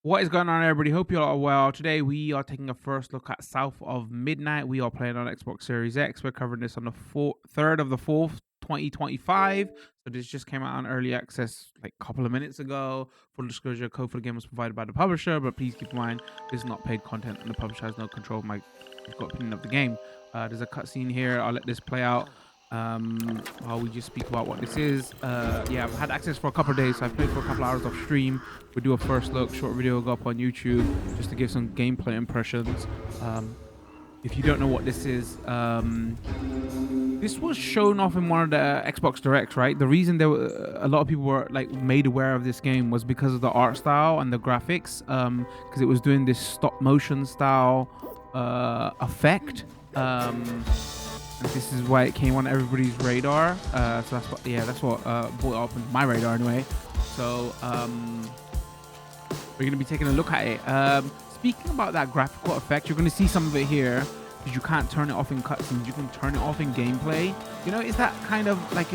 What is going on, everybody? Hope you all are well. Today, we are taking a first look at South of Midnight. We are playing on Xbox Series X. We're covering this on the 3rd of the 4th, 2025. So this just came out on early access like a couple of minutes ago. Full disclosure, code for the game was provided by the publisher, but please keep in mind this is not paid content and the publisher has no control of my opinion of the game. There's a cutscene here. I'll let this play out while we just speak about what this is. Yeah, I've had access for a couple of days, so I've played for a couple of hours of stream. We do a first look, short video will go up on YouTube just to give some gameplay impressions. If you don't know what this is, this was shown off in one of the Xbox Directs, right? The reason there were a lot of people were like made aware of this game was because of the art style and the graphics, because it was doing this stop motion style effect. And this is why it came on everybody's radar. So that's what brought it up on my radar anyway. So we're going to be taking a look at it. Speaking about that graphical effect, you're going to see some of it here because you can't turn it off in cutscenes. You can turn it off in gameplay. You know, is that kind of like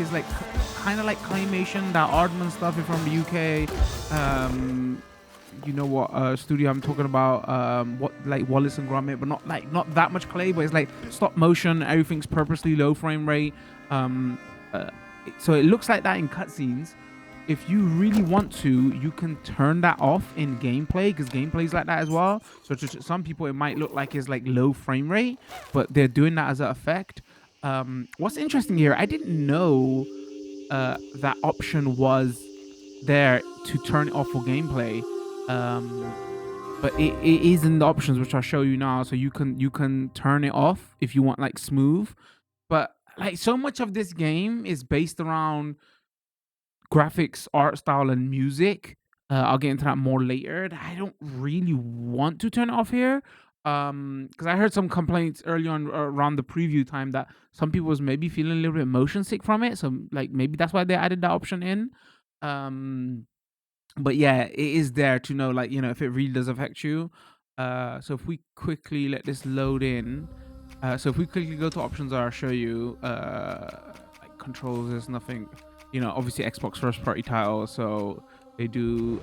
kind of like claymation, that Aardman stuff from the UK. You know what studio I'm talking about? What, like Wallace and Gromit, but not that much clay, but it's like stop motion. Everything's purposely low frame rate. So it looks like that in cutscenes. If you really want to, you can turn that off in gameplay, because gameplay's like that as well. So to some people, it might look like it's like low frame rate, but they're doing that as an effect. What's interesting here, I didn't know that option was there to turn it off for gameplay. But it is in the options, which I'll show you now. So you can turn it off if you want like smooth. But like so much of this game is based around graphics, art style, and music. I'll get into that more later. I don't really want to turn it off here. Because I heard some complaints early on around the preview time that some people was maybe feeling a little bit motion sick from it. So like maybe that's why they added that option in. But yeah, it is there to know, like, you know, if it really does affect you. So if we quickly let this load in, so if we quickly go to options, I'll show you like controls. There's nothing, you know, obviously Xbox first party title, so they do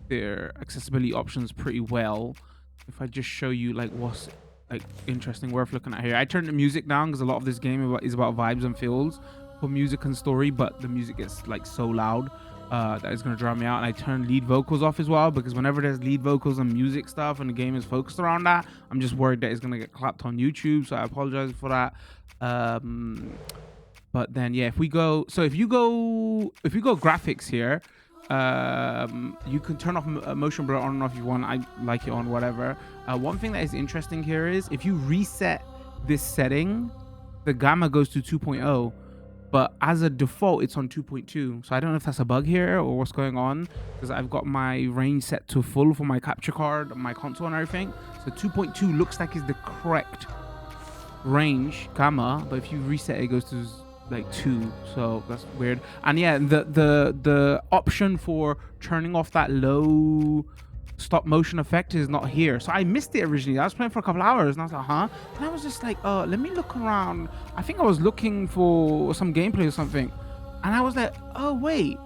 their accessibility options pretty well. If I just show you like what's like interesting, worth looking at here, I turned the music down because a lot of this game is about vibes and feels for music and story, but the music gets like so loud that is going to drown me out. And I turned lead vocals off as well, because whenever there's lead vocals and music stuff and the game is focused around that, I'm just worried that it's going to get clapped on YouTube, so I apologize for that. But then yeah, if you go graphics here, you can turn off motion blur on and off if you want. I like it on, whatever. One thing that is interesting here is if you reset this setting, the gamma goes to 2.0, but as a default it's on 2.2. So I don't know if that's a bug here or what's going on, because I've got my range set to full for my capture card, my console and everything. So 2.2 looks like is the correct range gamma, but if you reset it goes to like 2, so that's weird. And yeah, the option for turning off that low stop motion effect is not here, so I missed it originally. I was playing for a couple hours and I was like, huh? And I was just like, let me look around. I think I was looking for some gameplay or something, and I was like, oh wait,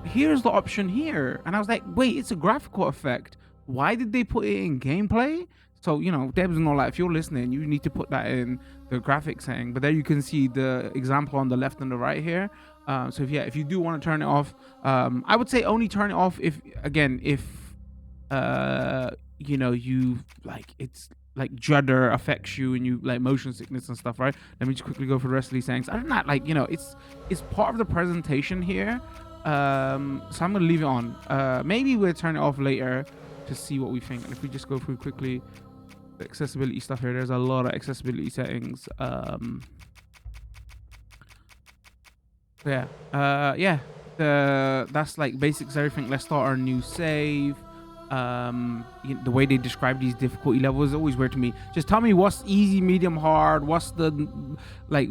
here's the option here. And I was like, wait, it's a graphical effect. Why did they put it in gameplay? So, you know, Deb's and all that, if you're listening, you need to put that in the graphics setting. But there you can see the example on the left and the right here. So if you do want to turn it off, I would say only turn it off if you know, you like, it's like judder affects you and you like motion sickness and stuff, right? Let me just quickly go for the rest of these things. Other than that, like, you know, it's part of the presentation here. So I'm gonna leave it on. Maybe we'll turn it off later to see what we think. And if we just go through quickly the accessibility stuff here, there's a lot of accessibility settings. That's like basics, everything. Let's start our new save. The way they describe these difficulty levels is always weird to me. Just tell me what's easy, medium, hard. What's the like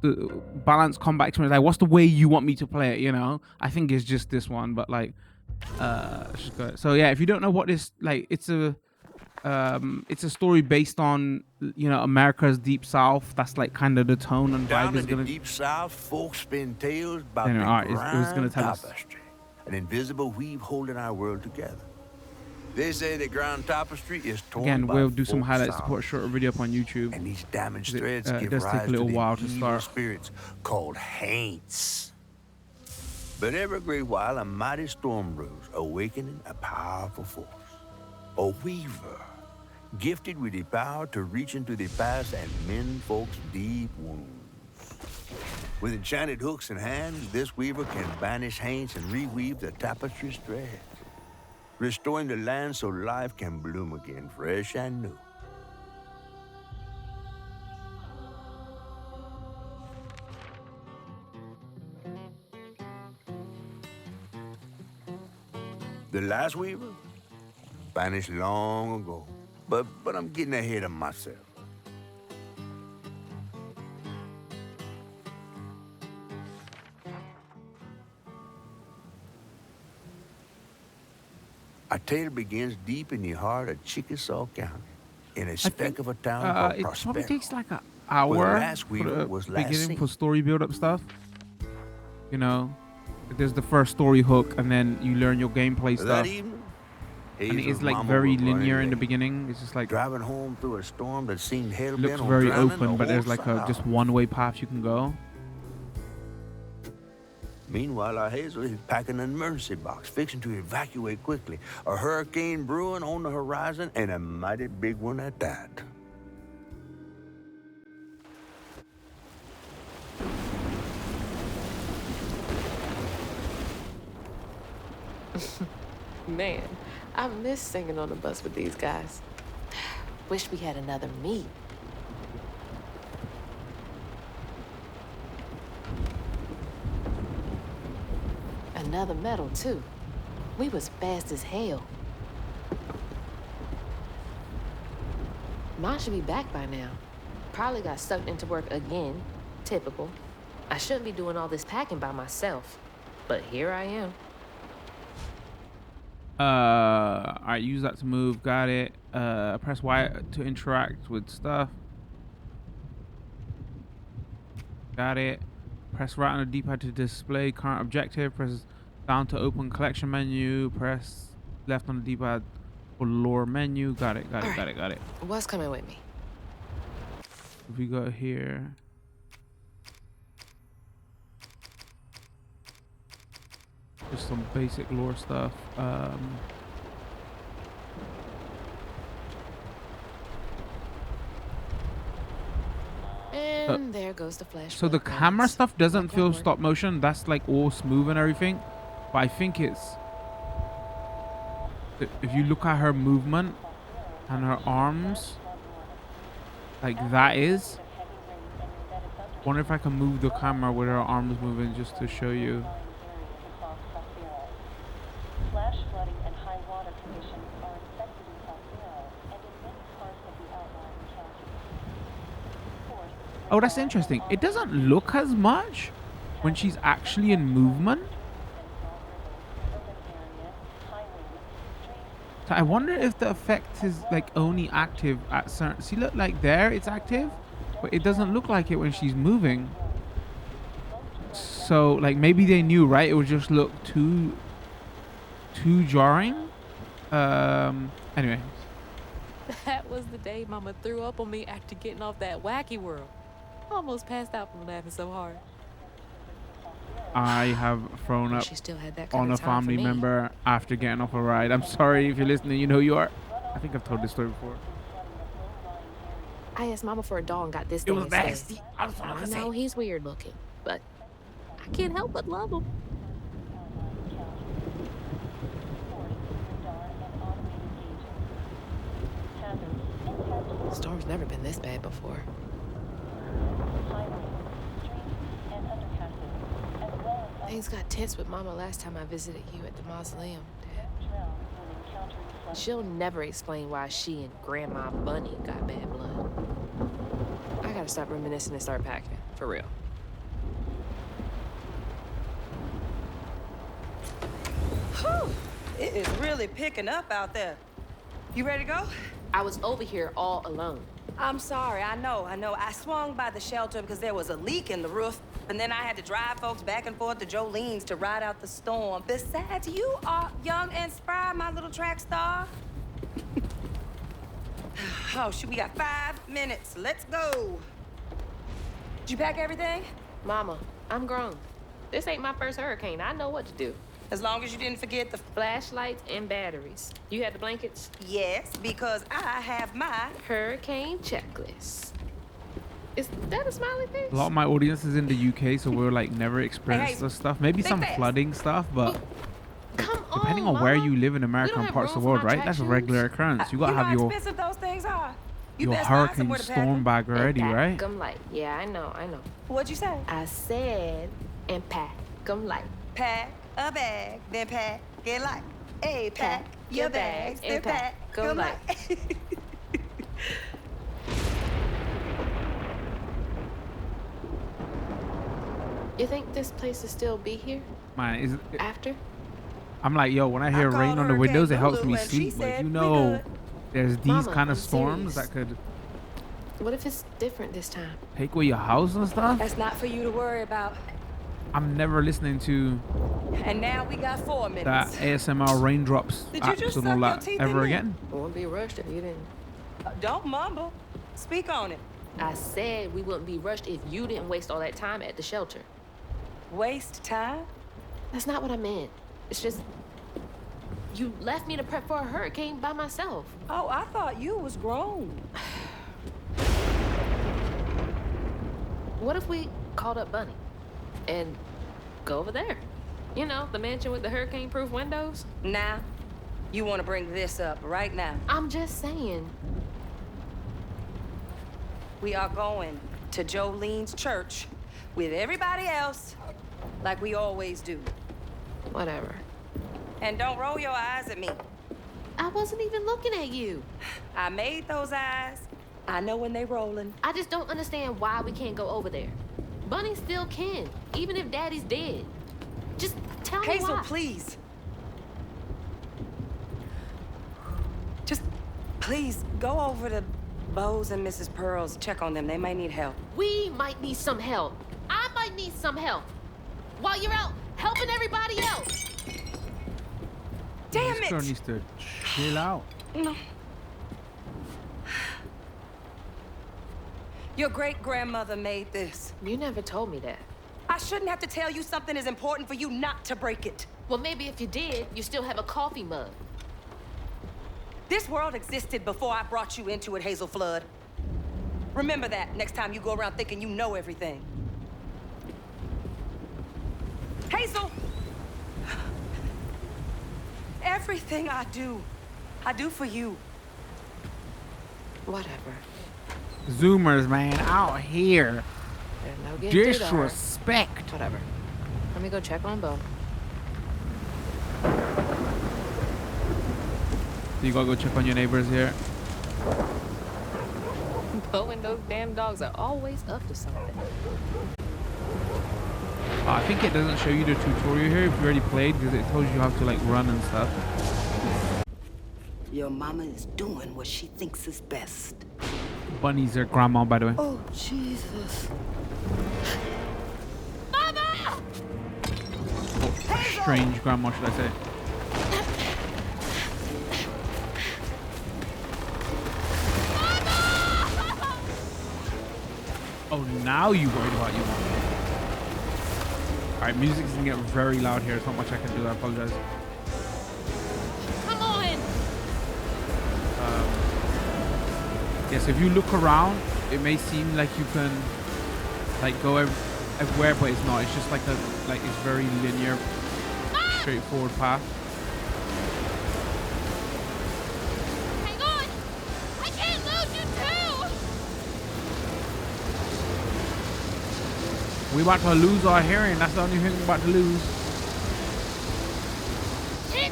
the balanced combat experience, like what's the way you want me to play it, you know? I think it's just this one, but like let's just go. So yeah, if you don't know what this, like, it's a story based on, you know, America's Deep South. That's like kind of the tone and Down vibe is in the gonna. deep south, folks spin tales about Anyway, the all right, it was gonna grand tell us. tapestry, an invisible weave holding our world together. They say the ground tapestry is torn Again, by we'll do some folk highlights to put a sorrows. shorter video up on YouTube. And these damaged It threads give does take a rise to little the while to evil start. spirits called haints. But every great while, a mighty storm brews, awakening a powerful force. A weaver, gifted with the power to reach into the past and mend folks' deep wounds. With enchanted hooks in hand, this weaver can banish haints and reweave the tapestry's threads, restoring the land so life can bloom again, fresh and new. The last weaver vanished long ago, but I'm getting ahead of myself. Our tale begins deep in the heart of Chickasaw County, in a speck of a town called It Prospero. probably takes like an Where the hour last for weaver the was last beginning seen. for story build-up stuff. You know, there's the first story hook, and then you learn your gameplay That stuff. evening, And Hazel's it's like mama very was running linear in the late, beginning. It's just like driving home through a storm that seemed hell-bent looks on very drowning open, the but there's whole like a side. just one-way path you can go. Meanwhile, our Hazel is packing an emergency box, fixing to evacuate quickly. A hurricane brewing on the horizon, and a mighty big one at that. Man, I miss singing on the bus with these guys. Wish we had another meet. Another medal, too. We was fast as hell. Mom should be back by now. Probably got sucked into work again. Typical. I shouldn't be doing all this packing by myself. But here I am. Alright, use that to move. Got it. Press Y to interact with stuff. Got it. Press right on the D-pad to display current objective. Press down to open collection menu. Press left on the D-pad for lore menu. Got it. Got it. What's coming with me? If we go here. Just some basic lore stuff. And there goes the flash. So the camera stuff doesn't feel stop motion. That's like all smooth and everything. But I think it's... If you look at her movement and her arms, like that is... Wonder if I can move the camera with her arms moving just to show you. Flash flooding and high water conditions are expected in Prospero and in many parts of the outlying counties. Oh, that's interesting. It doesn't look as much when she's actually in movement. So I wonder if the effect is like only active at certain... See, look, like there it's active, but it doesn't look like it when she's moving. So like maybe they knew, right? It would just look too jarring. Anyway. That was the day Mama threw up on me after getting off that wacky world. Almost passed out from laughing so hard. I have thrown up She still had that kind on a of time for family me. member after getting off a ride. I'm sorry if you're listening. You know who you are. I think I've told this story before. I asked Mama for a doll and got this It thing was instead. nasty. I was I know he's weird looking, but I can't help but love him. The storm's never been this bad before. Things got tense with Mama last time I visited you at the mausoleum, Dad. She'll never explain why she and Grandma Bunny got bad blood. I gotta stop reminiscing and start packing, for real. Whew, it is really picking up out there. You ready to go? I was over here all alone. I'm sorry, I know. I swung by the shelter because there was a leak in the roof. And then I had to drive folks back and forth to Jolene's to ride out the storm. Besides, you are young and spry, my little track star. Oh, shoot, we got 5 minutes. Let's go. Did you pack everything? Mama, I'm grown. This ain't my first hurricane. I know what to do. As long as you didn't forget the... Flashlights and batteries. You had the blankets? Yes, because I have my... Hurricane checklist. Is that a smiley face? A lot of my audience is in the UK, so we're like never experienced this stuff. Maybe some fast. flooding stuff, but Come on, depending on where Mama. you live in We America don't and have parts of the room for world, my right? That's a track regular shoes. occurrence. You gotta know have how your expensive those things are. You your best find hurricane somewhere to pack storm 'em. bag already, And pack right? 'em light. Yeah, I know. What'd you say? I said, and pack 'em light. Pack a bag, then pack it light. Hey, pack your bags, then pack 'em light. You think this place will still be here Man, after? I'm like, yo, when I hear called rain on the Hurricane windows, it helps Lulu, me and she sleep. But said you we know, good. there's these Mama, kind of I'm storms serious. that could What if it's different this time? take away your house and stuff. That's not for you to worry about. I'm never listening to And now we got 4 that minutes. ASMR raindrops Did you apps just and all suck your that teeth ever in me? again. We wouldn't be rushed if you didn't. Don't mumble. Speak on it. I said we wouldn't be rushed if you didn't waste all that time at the shelter. Waste time? That's not what I meant. It's just you left me to prep for a hurricane by myself. Oh, I thought you was grown. What if we called up Bunny and go over there? You know, the mansion with the hurricane-proof windows? Now, you want to bring this up right now. I'm just saying. We are going to Jolene's church with everybody else like we always do. Whatever. And don't roll your eyes at me. I wasn't even looking at you. I made those eyes. I know when they rolling. I just don't understand why we can't go over there. Bunny still can, even if Daddy's dead. Just tell me Hazel, why. please. Just please go over to Bo's and Mrs. Pearl's. Check on them. They might need help. We might need some help. I might need some help. While you're out helping everybody else. Damn This girl it! needs to chill out. No. Your great-grandmother made this. You never told me that. I shouldn't have to tell you something is important for you not to break it. Well, maybe if you did, you still have a coffee mug. This world existed before I brought you into it, Hazel Flood. Remember that next time you go around thinking you know everything. Hazel! Everything I do for you. Whatever. Zoomers, man, out here. There's no getting through to her. Disrespect. Whatever. Let me go check on Bo. So you gotta go check on your neighbors here. Bo and those damn dogs are always up to something. I think it doesn't show you the tutorial here if you already played because it tells you how to like run and stuff. Your mama is doing what she thinks is best. Bunny's their grandma, by the way. Oh, Jesus. Mama! Strange grandma, should I say. Oh, now you worried about your mom. Alright, music's gonna get very loud here. There's not much I can do. I apologize. Come on! Yes, if you look around, it may seem like you can like go everywhere, but it's not. It's just like it's very linear, straightforward path. Hang on! I can't lose you too! We about to lose our hearing. That's the only thing we're about to lose. Shit!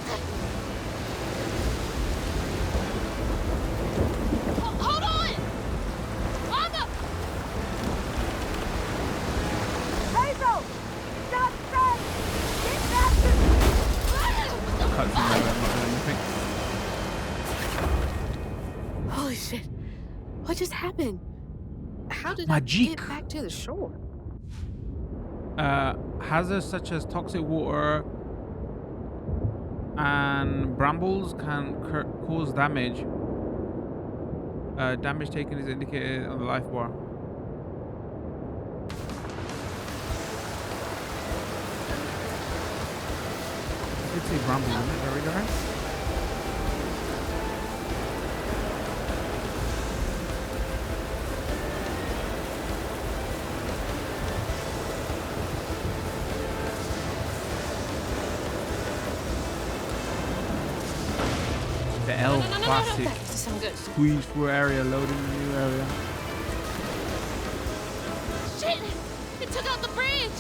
Hold on! Mama! Hazel! Stop straight! Get back to Cuts in there, I'm not doing anything. Holy shit. What just happened? How did I Magic. get back to the shore? Hazards such as toxic water and brambles can cause damage. Damage taken is indicated on the life bar. It's a bramble, isn't it? There we go. The L classic. That doesn't sound good. Squeeze through area, loading the new area. Shit! It took out the bridge!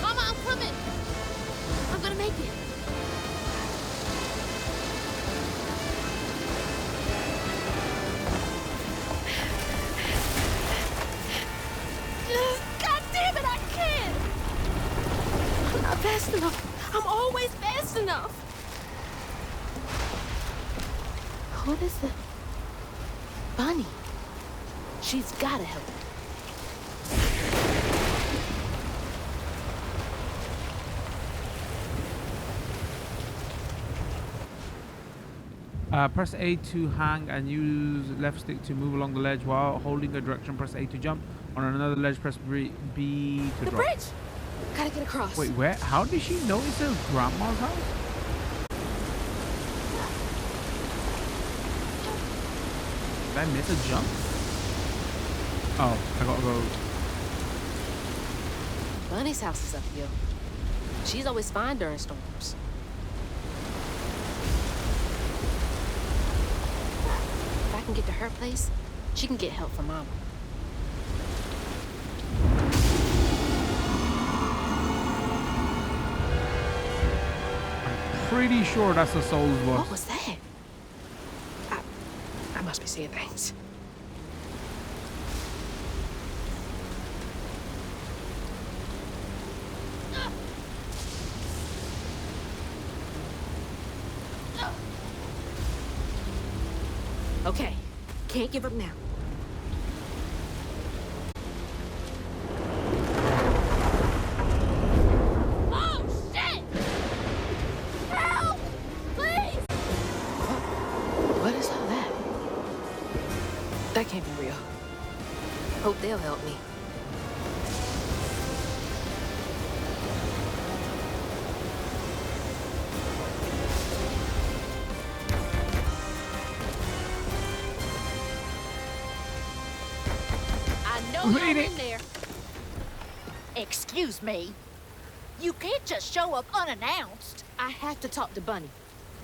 Mama, I'm coming! I'm gonna make it. God damn it, I can't! I'm not fast enough. I'm always fast enough. What is it? Bunny. She's gotta help. Press A to hang and use left stick to move along the ledge while holding a direction. Press A to jump. On another ledge, press B to The drop. bridge! Gotta get across. Wait, where? How did she notice her grandma's house? Did I miss a jump? Oh, I gotta go. Bunny's house is uphill. She's always fine during storms. If I can get to her place, she can get help from Mama. Pretty sure that's a soul's boss. What was that? I must be seeing things. Okay, can't give up now. Oh, shit! Help! Please! What is all that? That can't be real. Hope they'll help me. I know Read you're it. in there. Excuse me. You can't just show up unannounced. I have to talk to Bunny.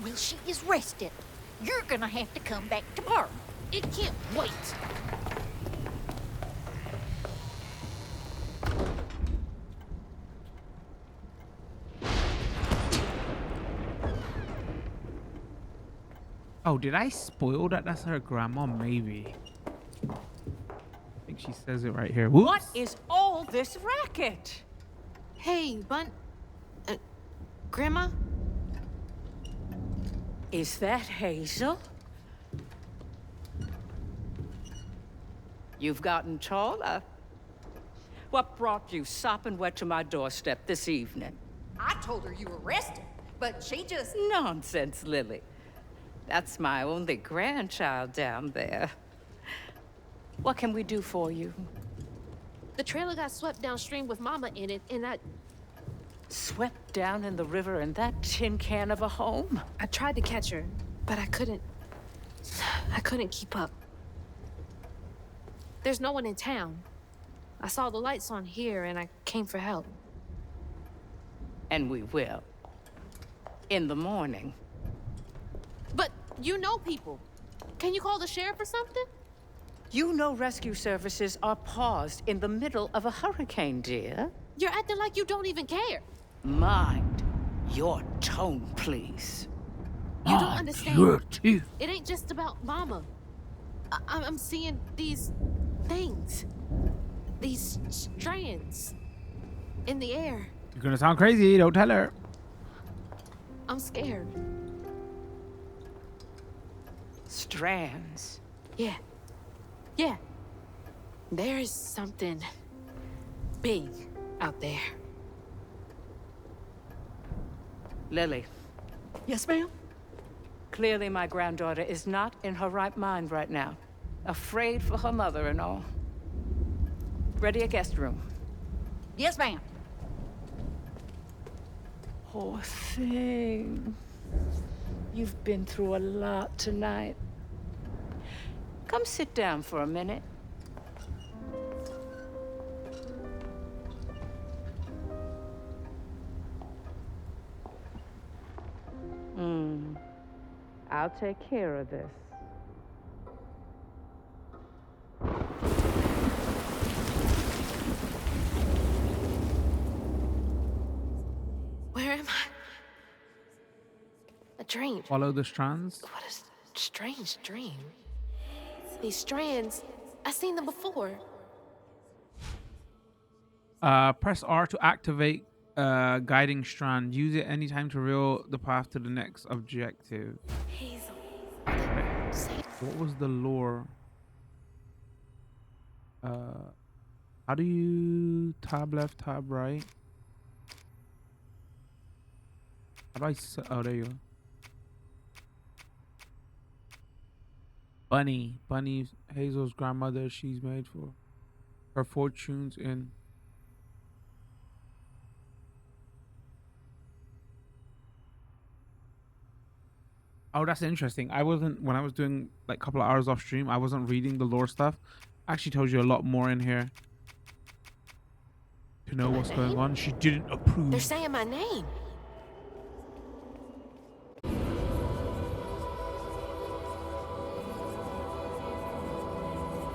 Well, she is rested. You're gonna have to come back tomorrow. It can't wait. Oh, did I spoil that? That's her grandma, maybe. I think she says it right here. Whoops. What is all this racket? Hey, Grandma? Is that Hazel? You've gotten taller. What brought you sopping wet to my doorstep this evening? I told her you were rested, but she just... Nonsense, Lily. That's my only grandchild down there. What can we do for you? The trailer got swept downstream with Mama in it, and Swept down in the river in that tin can of a home? I tried to catch her, but I couldn't keep up. There's no one in town. I saw the lights on here, and I came for help. And we will. In the morning. But you know people. Can you call the sheriff or something? You know rescue services are paused in the middle of a hurricane, dear. You're acting like you don't even care. Mind your tone, please. You don't understand. Your teeth. It ain't just about Mama. I'm seeing these things. These strands in the air. You're gonna sound crazy. Don't tell her. I'm scared. Strands. Yeah. Yeah. There's something big out there. Lily, Yes, ma'am. clearly my granddaughter is not in her right mind right now. Afraid for her mother and all. Ready a guest room. Yes, ma'am. Poor thing. You've been through a lot tonight. Come sit down for a minute. I'll take care of this. Where am I? A dream. Follow the strands. What a strange dream. These strands, I've seen them before. Press R to activate guiding strand. Use it anytime to reveal the path to the next objective. Hazel. What was the lore? How do you tab left, tab right? How do I oh, there you go. Bunny. Bunny, Hazel's grandmother. She's made for her fortunes in. Oh, that's interesting. When I was doing like a couple of hours off stream, I wasn't reading the lore stuff. Actually tells you a lot more in here to know what's going on. She didn't approve. They're saying my name.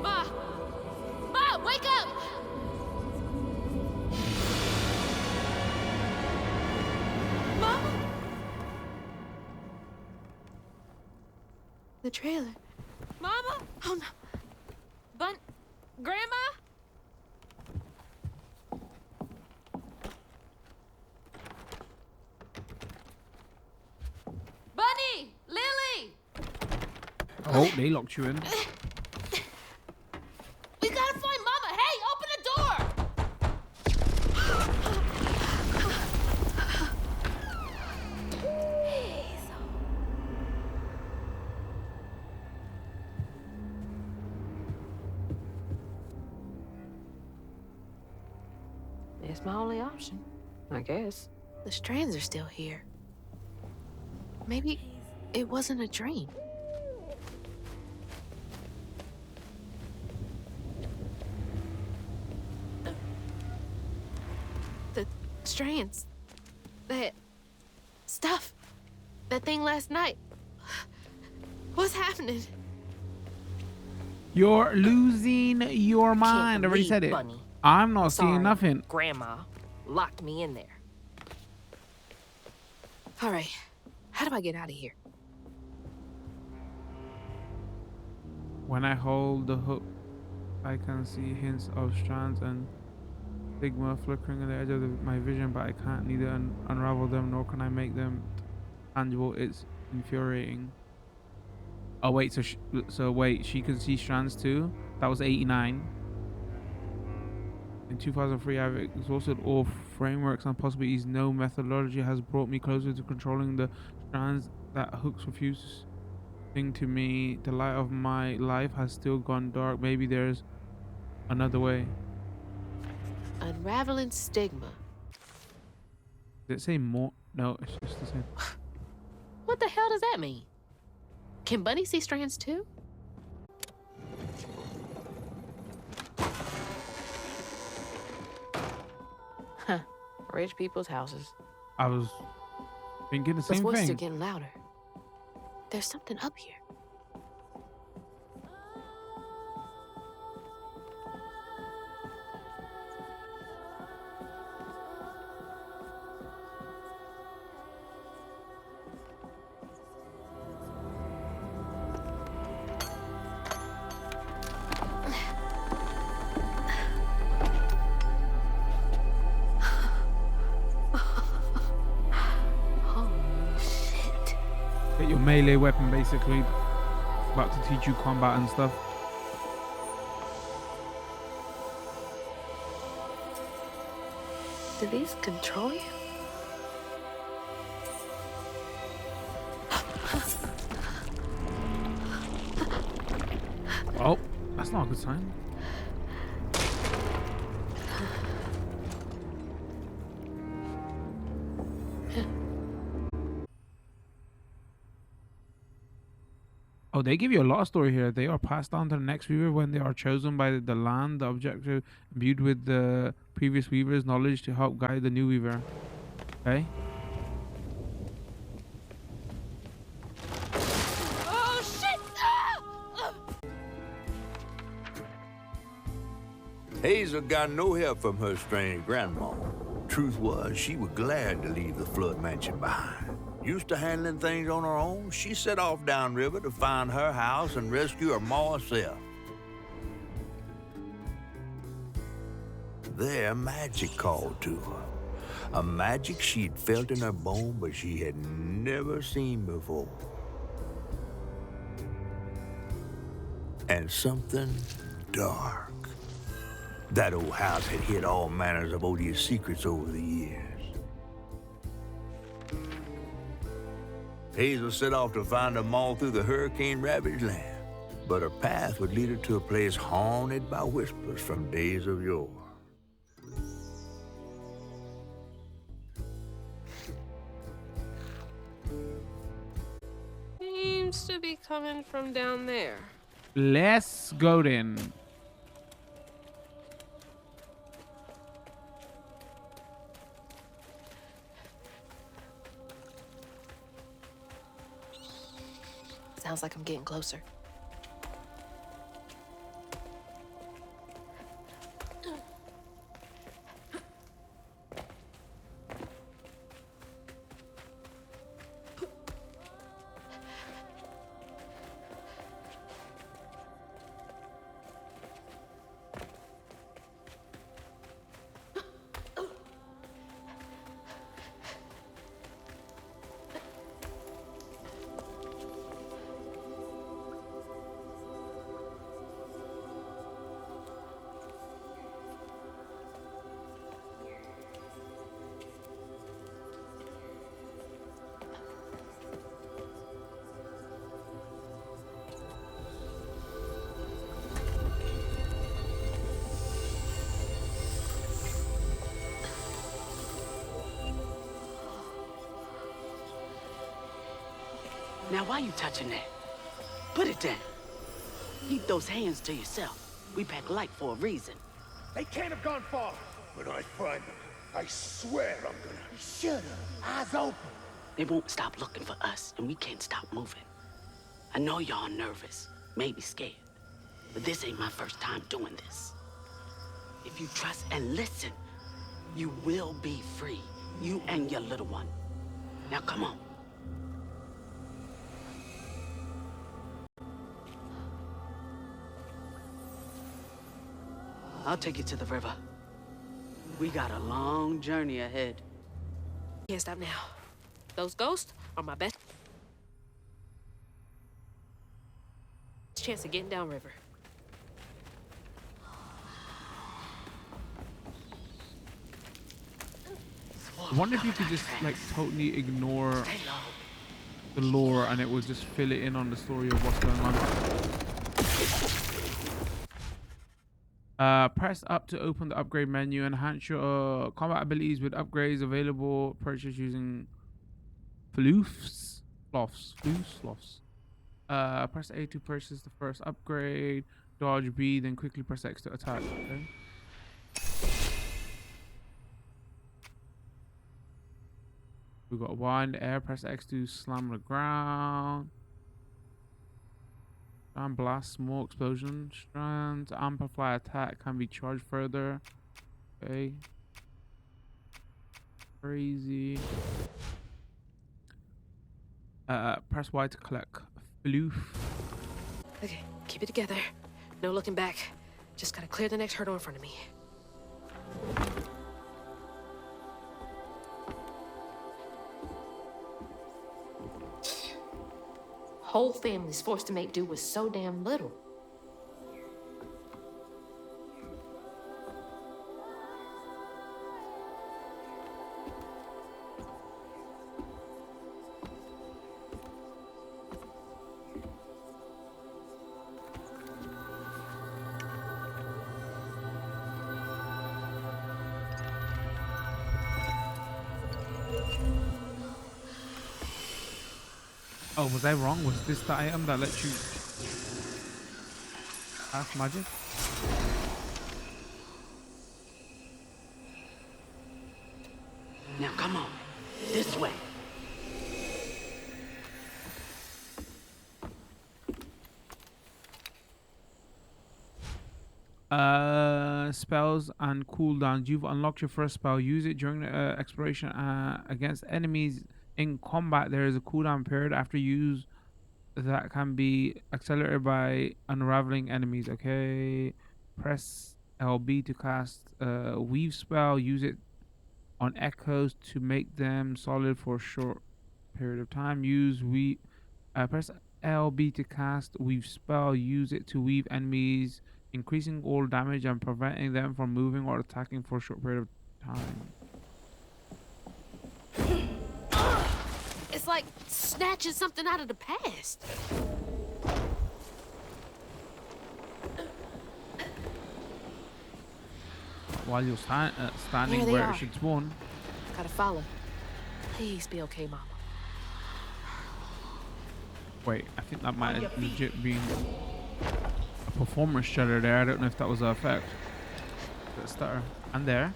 Ma! Ma, wake up! Mama! The trailer. Mama! Oh no. Grandma? Bunny! Lily! Oh, they locked you in. We gotta find Mama! Hey, open the door! It's my only option, I guess. The strands are still here. Maybe it wasn't a dream. The strands. That stuff. That thing last night. What's happening? You're losing your mind. I already said it. Bunny. I'm not Sorry, seeing nothing. Grandma locked me in there. All right, how do I get out of here? When I hold the hook, I can see hints of strands and stigma flickering at the edge of my vision, but I can't neither unravel them nor can I make them tangible. It's infuriating. Oh wait, so wait, she can see strands too? That was 89. In 2003, I've exhausted all frameworks and possibilities. No methodology has brought me closer to controlling the strands that hooks refuse thing to me. The light of my life has still gone dark. Maybe there's another way. Unraveling stigma. Did it say more? No, it's just the same. What the hell does that mean? Can Bunny see strands too? Huh. Rich people's houses. I was thinking the Those same voices are thing. getting louder. There's something up here. Get your melee weapon, basically. About to teach you combat and stuff. Do these control you? Oh, that's not a good sign. Oh, they give you a lot of story here. They are passed on to the next weaver when they are chosen by the land, the objective imbued with the previous weaver's knowledge to help guide the new weaver. Okay. Oh, shit! Ah! Hazel got no help from her strange grandma. Truth was, she was glad to leave the flood mansion behind. Used to handling things on her own, she set off downriver to find her house and rescue her ma herself. There, magic called to her. A magic she'd felt in her bone, but she had never seen before. And something dark. That old house had hid all manners of odious secrets over the years. Hazel set off to find them all through the hurricane-ravaged land, but her path would lead her to a place haunted by whispers from days of yore. Seems to be coming from down there. Let's go then. Sounds like I'm getting closer. Now, why you touching that? Put it down. Keep those hands to yourself. We pack light for a reason. They can't have gone far. When I find them, I swear I'm gonna... Shut up. Eyes open. They won't stop looking for us, and we can't stop moving. I know y'all nervous, maybe scared, but this ain't my first time doing this. If you trust and listen, you will be free. You and your little one. Now, come on. I'll take you to the river. We got a long journey ahead. Can't stop now. Those ghosts are my best chance of getting downriver. I wonder if you could just like totally ignore the lore and it would just fill it in on the story of what's going on. Press up to open the upgrade menu. Enhance your combat abilities with upgrades available. Purchase using floofs. Press A to purchase the first upgrade. Dodge B, then quickly press X to attack. Okay. We got wind air. Press X to slam the ground. Strand blast, small explosion. Strand amplify attack can be charged further. Okay. Crazy. Press Y to collect floof. Okay, keep it together. No looking back. Just gotta clear the next hurdle in front of me. Whole families forced to make do with so damn little. Oh, was I wrong? Was this the item that lets you cast magic? Now come on, this way. Spells and cooldowns. You've unlocked your first spell. Use it during the exploration against enemies in combat. There is a cooldown period after use that can be accelerated by unraveling enemies. Okay, press LB to cast weave spell. Use it on echoes to make them solid for a short period of time. Press LB to cast weave spell. Use it to weave enemies, increasing all damage and preventing them from moving or attacking for a short period of time. It's like snatching something out of the past. While you're standing There they where are. it should spawn. Gotta follow. Please be okay, Mama. Wait, I think that might have legit been a performance shudder there. I don't know if that was the effect. But stutter. And there.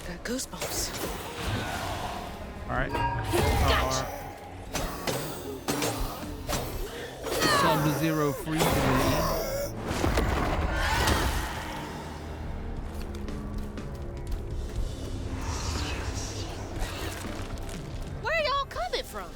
Got goosebumps. Alright. Gotcha. Sub-Zero freeze ability. Where are y'all coming from?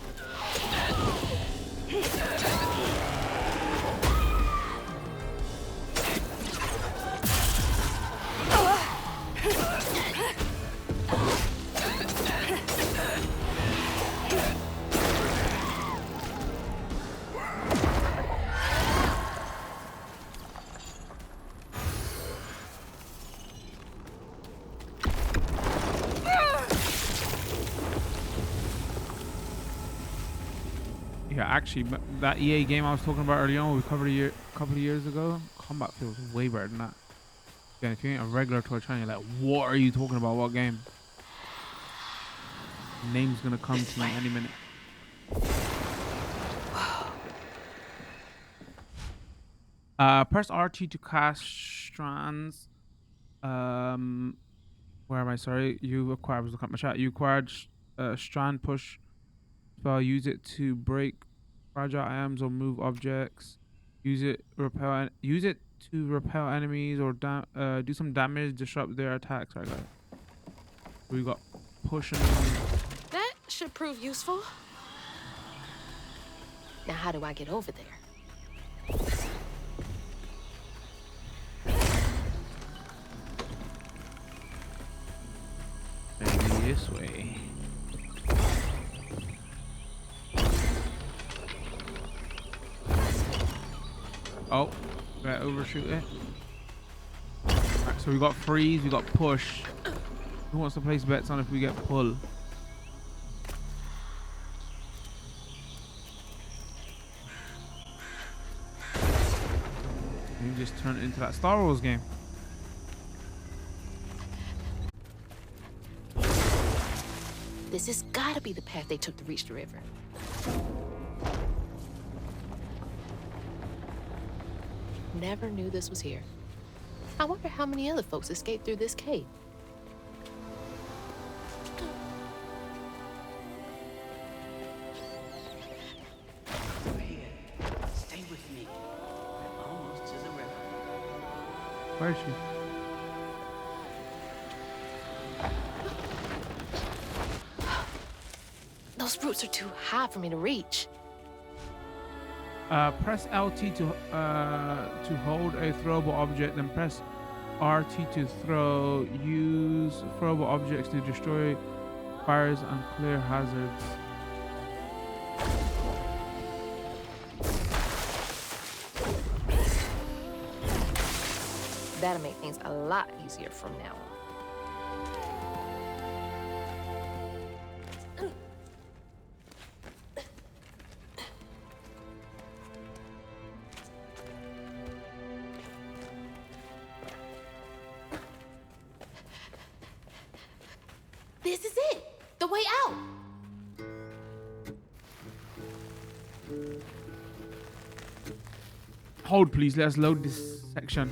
Yeah, actually, that EA game I was talking about earlier on, we covered a couple of years ago. Combat feels way better than that. Again, if you ain't a regular Toy China, you're like, what are you talking about? What game? Name's gonna come to me any minute. Press RT to cast strands. Where am I? Sorry, you acquired. I was looking at my chat. You acquired strand push spell. Use it to break fragile items or move objects. Use it to repel enemies or do some damage, disrupt their attacks. Right, guys. We got pushing. That should prove useful. Now, how do I get over there? Maybe this way. Oh, better overshoot it. Right, so we got freeze, we got push. Who wants to place bets on if we get pull? You just turn it into that Star Wars game. This has gotta be the path they took to reach the river. Never knew this was here. I wonder how many other folks escaped through this cave. We're here. Stay with me. We're almost to the river. Where is she? Those roots are too high for me to reach. Press LT to hold a throwable object, then press RT to throw. Use throwable objects to destroy fires and clear hazards. That'll make things a lot easier from now on. This is it. The way out. Hold, please. Let's load this section.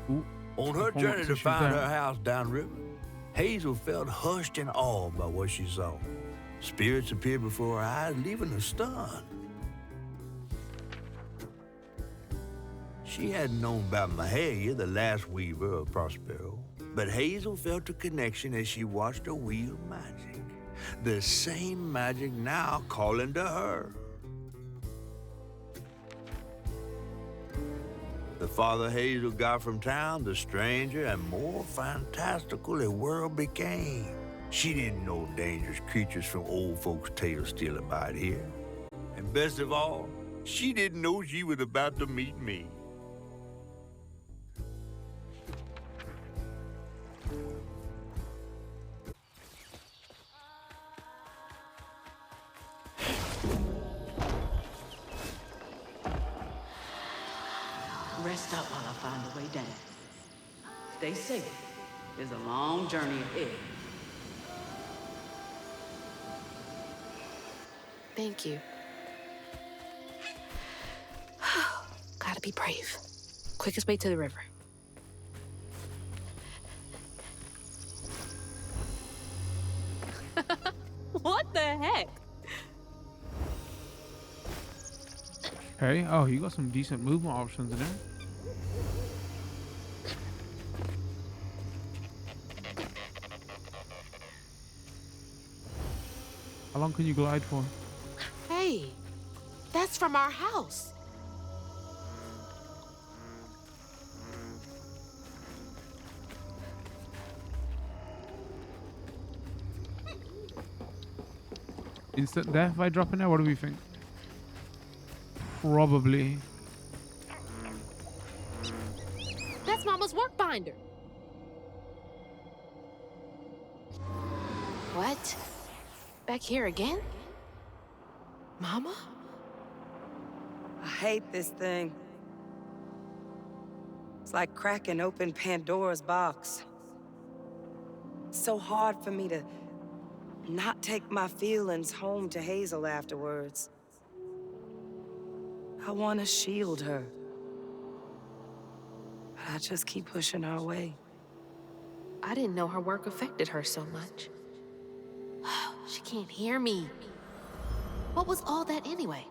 Ooh. On her journey to find her house downriver, Hazel felt hushed and awed by what she saw. Spirits appeared before her eyes, leaving her stunned. She hadn't known about Mahalia, the last weaver of Prospero, but Hazel felt a connection as she watched her wield magic. The same magic now calling to her. The farther Hazel got from town, the stranger and more fantastical the world became. She didn't know dangerous creatures from old folks' tales still abide here. And best of all, she didn't know she was about to meet me. Rest up while I find the way down. Stay safe. There's a long journey ahead. Thank you. Gotta be brave. Quickest way to the river. What the heck? Okay. Oh, you got some decent movement options in there. How long can you glide for? Hey, that's from our house. Instant death if I drop in there? What do we think? Probably. That's Mama's work binder. What? Back here again? Mama? I hate this thing. It's like cracking open Pandora's box. It's so hard for me to not take my feelings home to Hazel afterwards. I want to shield her. But I just keep pushing her away. I didn't know her work affected her so much. She can't hear me. What was all that anyway?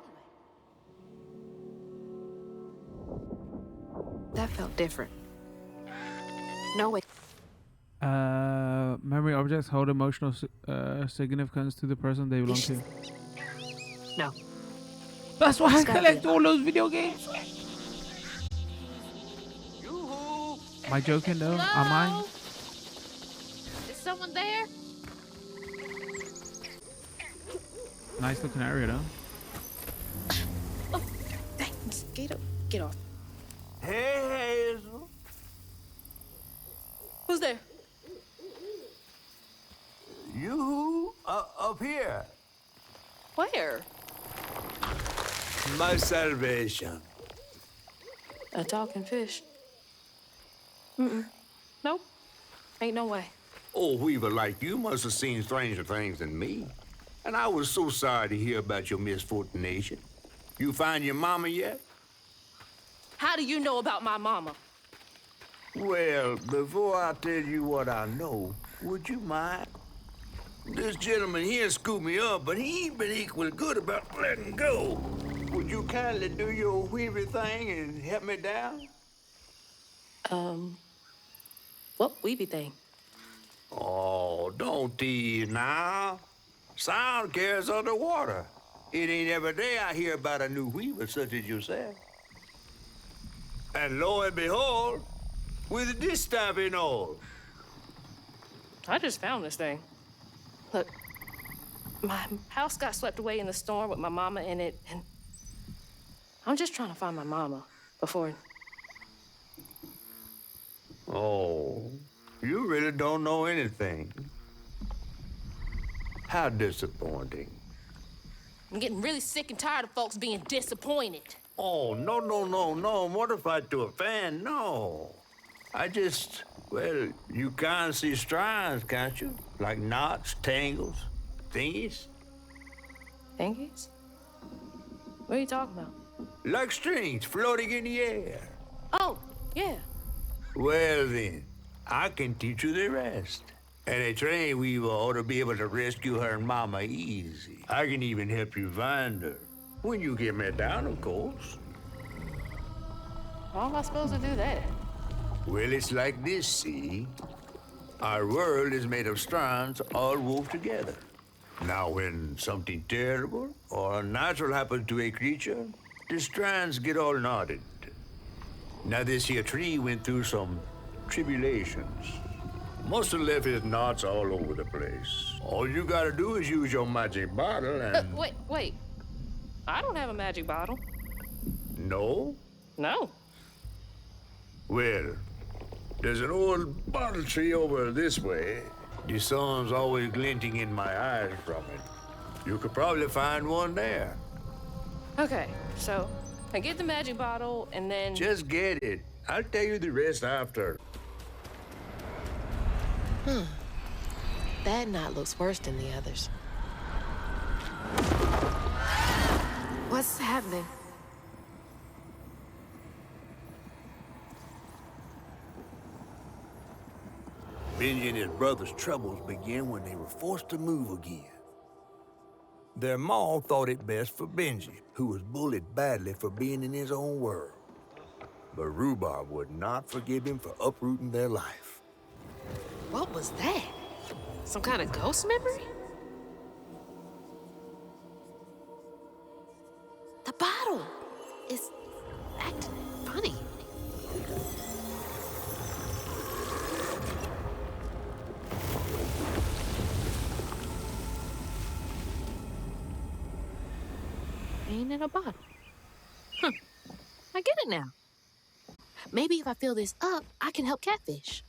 That felt different. No way. Memory objects hold emotional significance to the person they belong to. No. That's why I collect all those video games. Am I joking though? Hello? Am I? Is someone there? Nice looking area though. Oh, thanks. Get off. Hey, Hazel. Who's there? You up here. Where? My salvation. A talking fish. Nope. Ain't no way. Oh, Weaver like you must have seen stranger things than me. And I was so sorry to hear about your misfortunation. You find your mama yet? How do you know about my mama? Well, before I tell you what I know, would you mind? This gentleman here scooped me up, but he ain't been equally good about letting go. Would you kindly do your Weaver thing and help me down? What weeby thing? Oh, don't tease now. Sound carries underwater. It ain't every day I hear about a new Weaver such as yourself. And lo and behold, with this stuff and all. I just found this thing. Look, my house got swept away in the storm with my mama in it, and I'm just trying to find my mama before... Oh, you really don't know anything. How disappointing. I'm getting really sick and tired of folks being disappointed. Oh, no, mortified to a fan, no. I just, well, you can't see strands, can't you? Like knots, tangles, thingies? Thingies? What are you talking about? Like strings floating in the air. Oh, yeah. Well then, I can teach you the rest. And a train weaver ought to be able to rescue her mama easy. I can even help you find her. When you get me down, of course. How am I supposed to do that? Well, it's like this, see? Our world is made of strands all wove together. Now, when something terrible or unnatural happens to a creature, the strands get all knotted. Now, this here tree went through some tribulations. Must have left his knots all over the place. All you gotta do is use your magic bottle and... Wait. I don't have a magic bottle. No? No. Well, there's an old bottle tree over this way. The sun's always glinting in my eyes from it. You could probably find one there. Okay, so I get the magic bottle and then... Just get it. I'll tell you the rest after. That knot looks worse than the others. What's happening? Benji and his brother's troubles began when they were forced to move again. Their ma thought it best for Benji, who was bullied badly for being in his own world. But Rhubarb would not forgive him for uprooting their life. What was that? Some kind of ghost memory? The bottle is acting funny. Ain't in a bottle. I get it now. Maybe if I fill this up, I can help Catfish.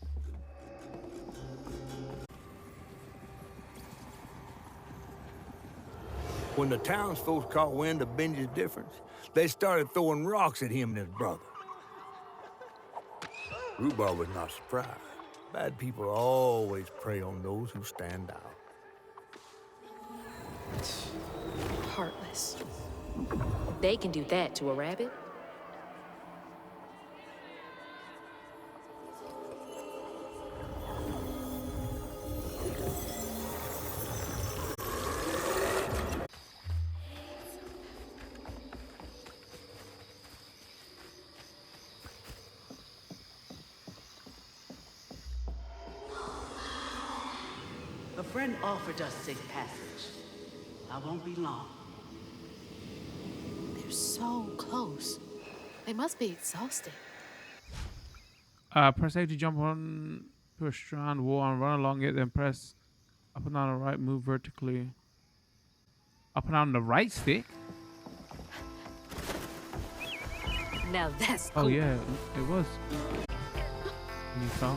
When the townsfolk caught wind of Benji's difference, they started throwing rocks at him and his brother. Rhubarb was not surprised. Bad people always prey on those who stand out. Heartless. They can do that to a rabbit. A friend offered us safe passage. I won't be long. They're so close. They must be exhausted. Press A to jump on to a strand wall and run along it, then press up and down the right, move vertically. Up and down the right stick? Now that's cool. Oh yeah, it was. You saw?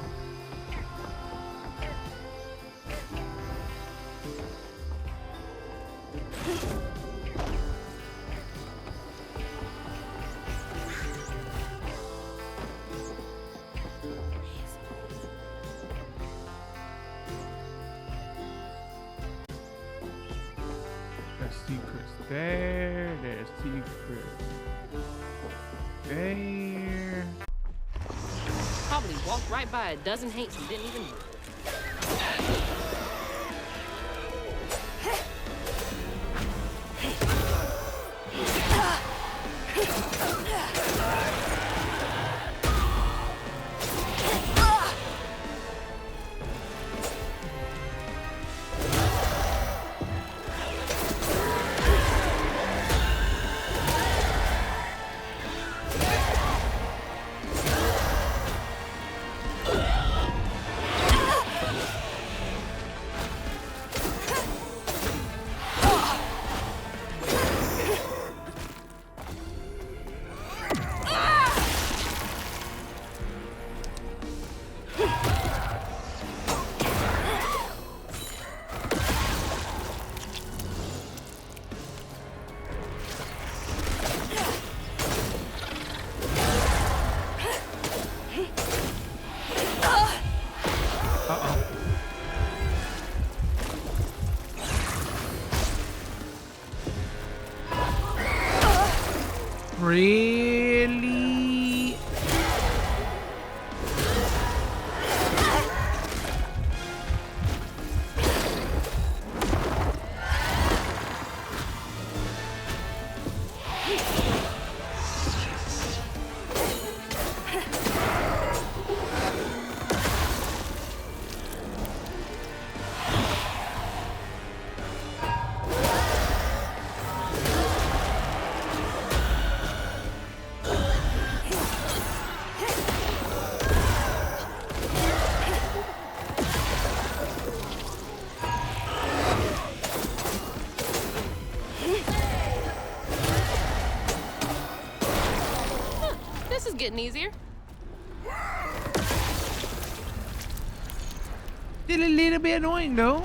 There's secrets there. There's secrets there. Probably walked right by a dozen hates and didn't even move. Really? This is getting easier. Still a little bit annoying though.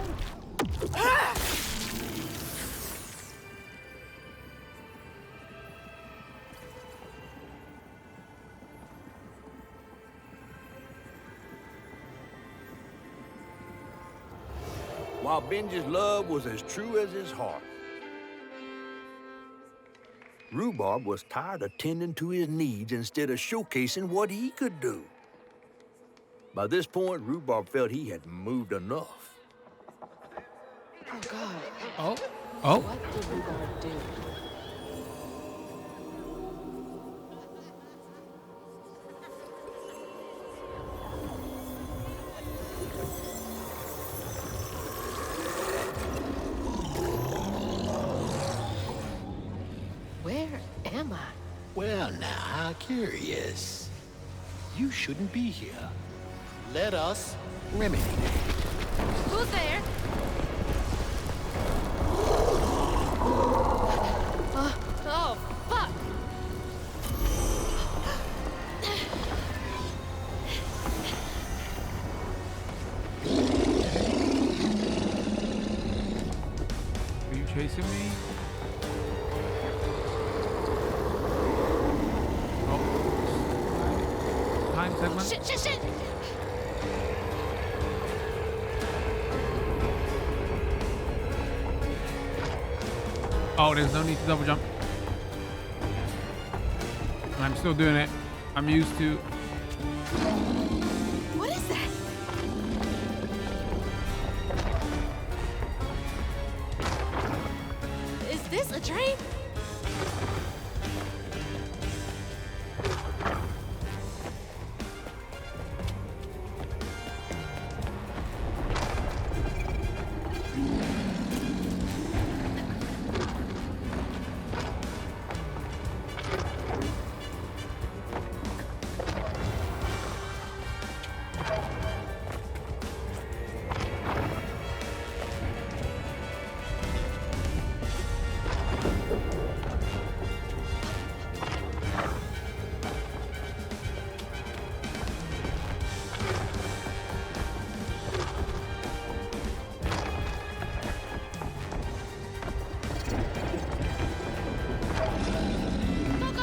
While Benji's love was as true as his heart, Rhubarb was tired of tending to his needs instead of showcasing what he could do. By this point, Rhubarb felt he had moved enough. Oh, God. Oh. Oh. What did Rhubarb do? Where am I? Well, now, how curious. You shouldn't be here. Let us remedy it. Who's there? Oh, fuck. Are you chasing me? Oh. Time segment. Shit. Oh, there's no need to double jump. I'm still doing it. I'm used to. What is that? Is this a dream?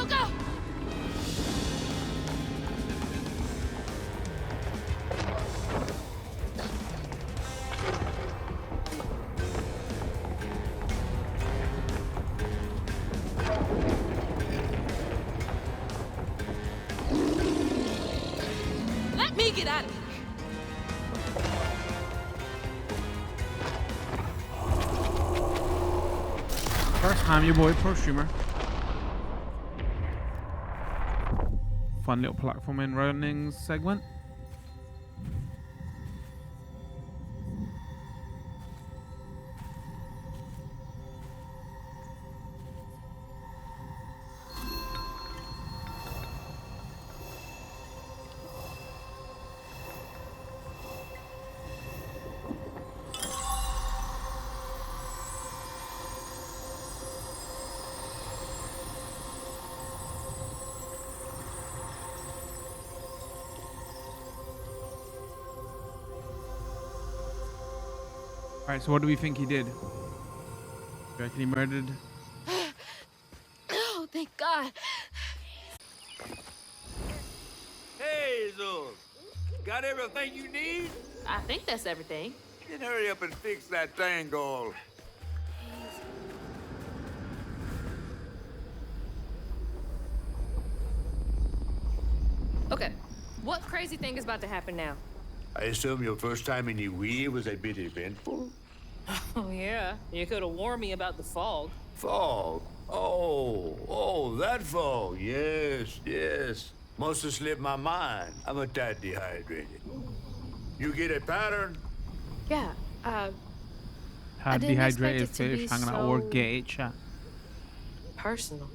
Go! Let me get out of here. First time your boy pro streamer. Fun little platforming running segment. All right, so what do we think he did? Do you reckon he murdered? Oh, thank God. Hazel, got everything you need? I think that's everything. Then hurry up and fix that tangle. Okay, what crazy thing is about to happen now? I assume your first time in Yui was a bit eventful? Oh, yeah. You could have warned me about the fog. Fog? Oh, that fog. Yes, yes. Must have slipped my mind. I'm a tad dehydrated. You get a pattern? Yeah, Had didn't expect dehydrated it to be fish hanging out or so- gay chat. personal.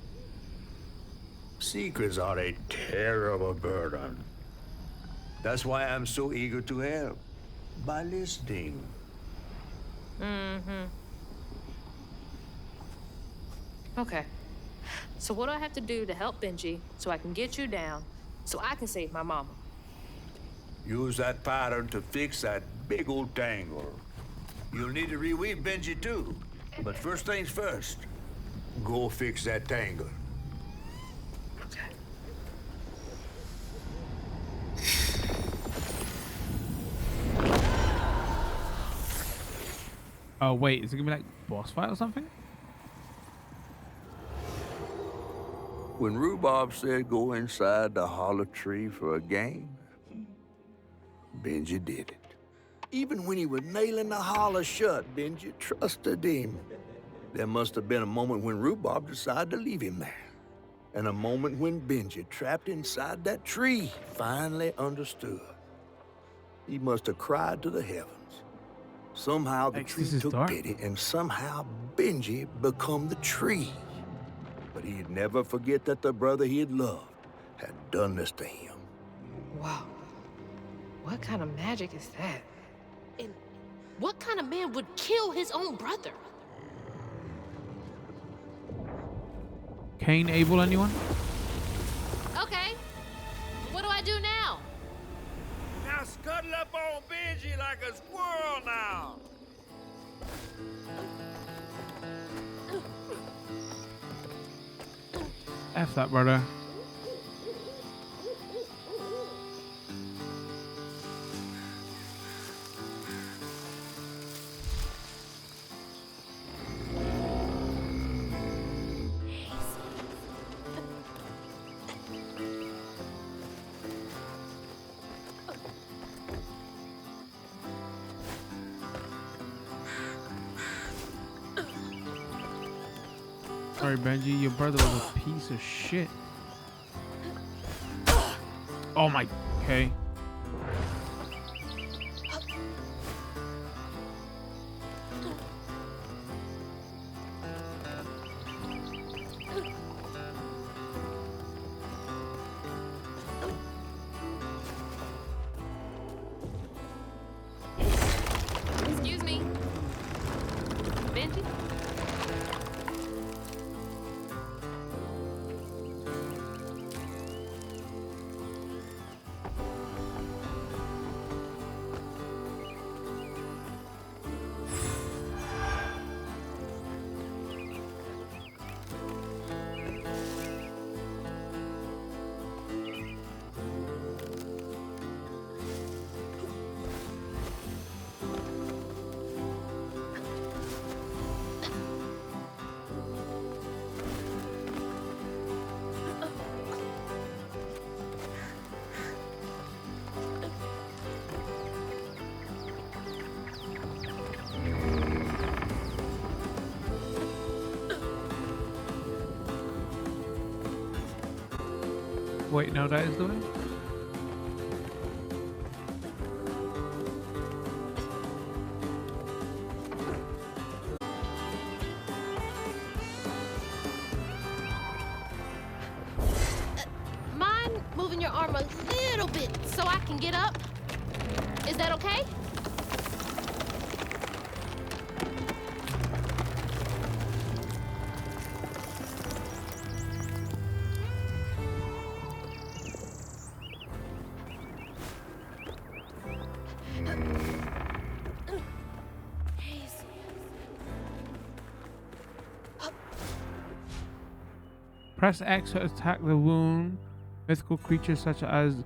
Secrets are a terrible burden. That's why I'm so eager to help. By listening. Mm-hmm. Okay. So what do I have to do to help Benji so I can get you down so I can save my mama? Use that pattern to fix that big old tangle. You'll need to reweave Benji too. But first things first, go fix that tangle. Okay. Oh wait, is it gonna be like boss fight or something? When Rhubarb said go inside the hollow tree for a game, Benji did it. Even when he was nailing the hollow shut, Benji trusted him. There must have been a moment when Rhubarb decided to leave him there. And a moment when Benji, trapped inside that tree, finally understood. He must have cried to the heavens. Somehow the tree took pity, and somehow Benji become the tree. But he'd never forget that the brother he had loved had done this to him. Wow. What kind of magic is that? And what kind of man would kill his own brother? Cain able anyone? Okay. What do I do now? Now scuttle up on Benji like a squirrel now. F that, brother. Sorry, Benji, your brother was a piece of shit. Oh my, okay. Excuse me. Benji? Wait, no, that is the way? Mind moving your arm a little bit so I can get up? Is that okay? Press X to attack the wound. Mythical creatures such as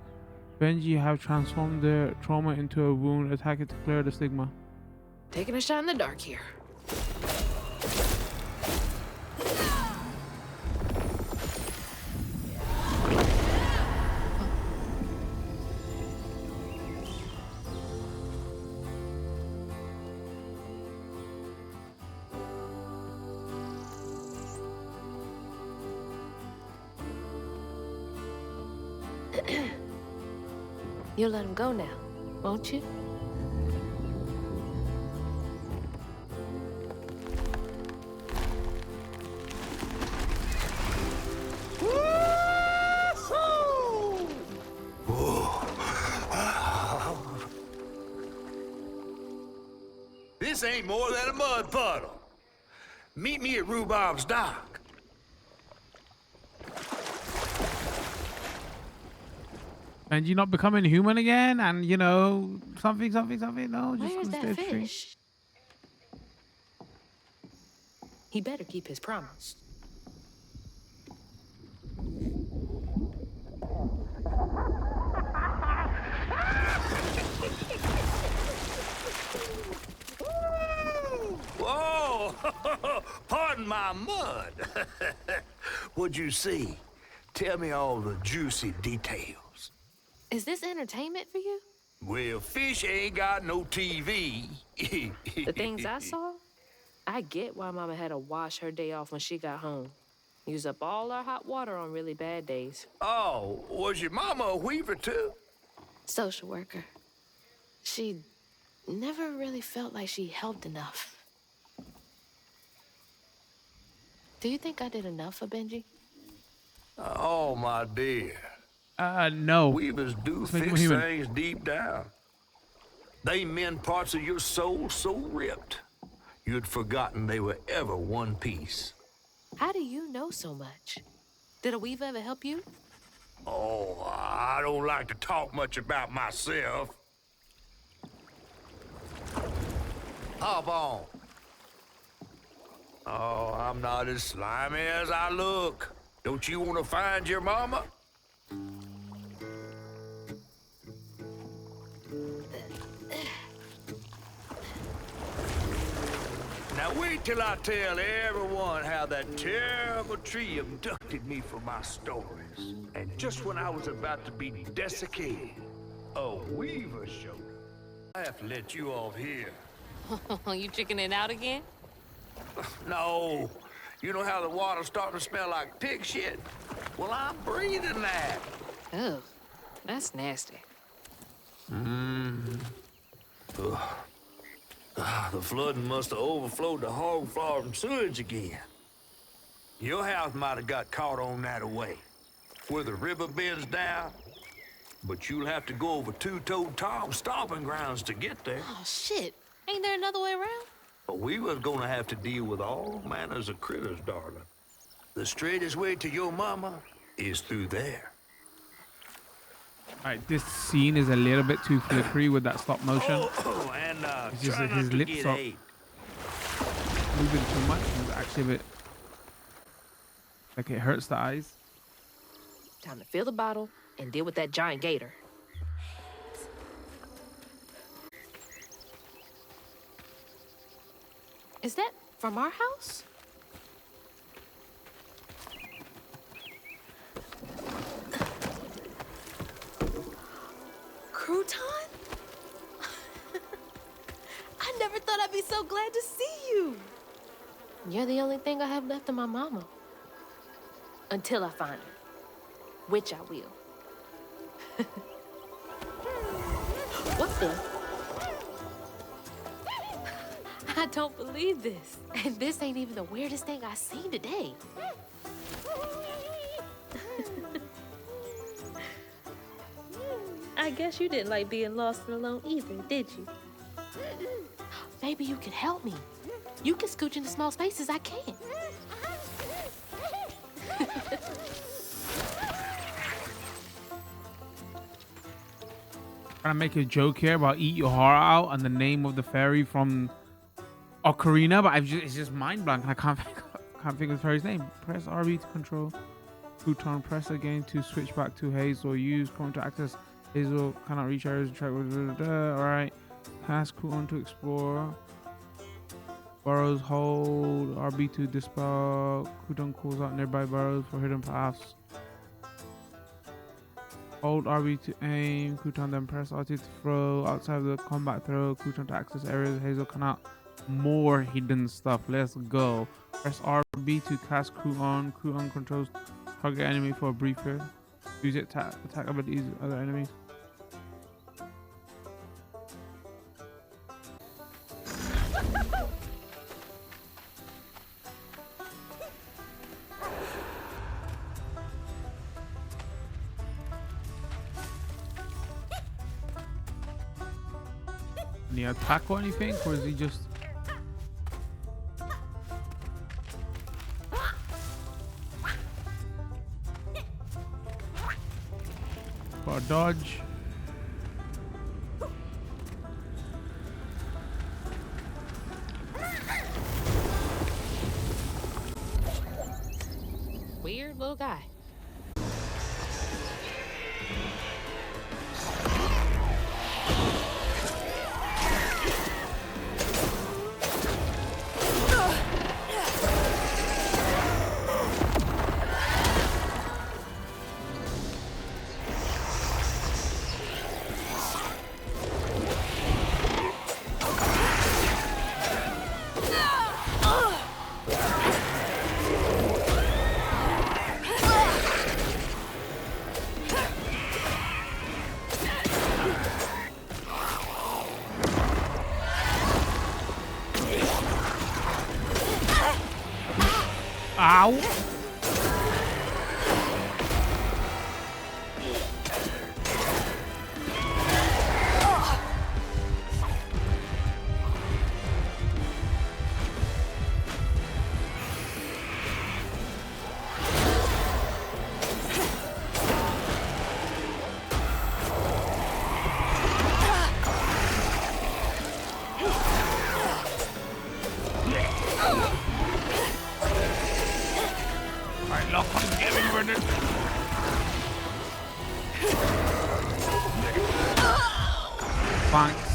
Benji have transformed their trauma into a wound. Attack it to clear the stigma. Taking a shot in the dark here. You'll let him go now, won't you? This ain't more than a mud puddle. Meet me at Rhubarb's dock. And you're not becoming human again, and you know something. No, just Where's go that straight. fish? He better keep his promise. Whoa! Pardon my mud. What'd you see? Tell me all the juicy details. Is this entertainment for you? Well, fish ain't got no TV. The things I saw? I get why Mama had to wash her day off when she got home. Use up all our hot water on really bad days. Oh, was your mama a weaver too? Social worker. She never really felt like she helped enough. Do you think I did enough for Benji? Oh, my dear. No. Weavers do Let's make him fix human. things deep down. They mend parts of your soul so ripped, you'd forgotten they were ever one piece. How do you know so much? Did a weaver ever help you? Oh, I don't like to talk much about myself. Hop on. Oh, I'm not as slimy as I look. Don't you want to find your mama? Now wait till I tell everyone how that terrible tree abducted me for my stories. And just when I was about to be desiccated, a weaver showed up. I have to let you off here. You chickening out again? No. You know how the water's starting to smell like pig shit? Well, I'm breathing that. Oh, that's nasty. The flooding must have overflowed the hog farm sewage again. Your house might have got caught on that away, where the river bends down, but you'll have to go over Two-Toed Tom's stomping grounds to get there. Oh, shit. Ain't there another way around? But we was gonna have to deal with all manners of critters, darling. The straightest way to your mama is through there. All right, this scene is a little bit too flickery with that stop motion. Oh, and It's just try that not his to lips get are ate. moving too much. It's actually a bit like it hurts the eyes. Time to fill the bottle and deal with that giant gator. Is that from our house? Crouton? I never thought I'd be so glad to see you. You're the only thing I have left of my mama. Until I find her. Which I will. What the? I don't believe this. And this ain't even the weirdest thing I've seen today. I guess you didn't like being lost and alone either, did you? Maybe you can help me. You can scooch into small spaces I can't. Trying to make a joke here about eat your heart out and the name of the fairy from Ocarina, but it's just mind blank. I can't think of the fairy's name. Press RB to control Crouton. Press again to switch back to Hazel. Use Chrome to access Hazel. Cannot reach areas. Track. All right. Cast Crouton to explore. Burrows. Hold RB to dispel. Crouton calls out nearby burrows for hidden paths. Hold RB to aim. Crouton then press RT to throw. Outside of the combat throw. Crouton to access areas. Hazel cannot. More hidden stuff. Let's go. Press RB to cast Crouton. Crouton controls target enemy for a brief period. Use it to attack abilities other enemies. Any attack or anything, or is he just? Got a dodge. Weird little guy. Ow! Alright, lock on, get me with it. Thanks.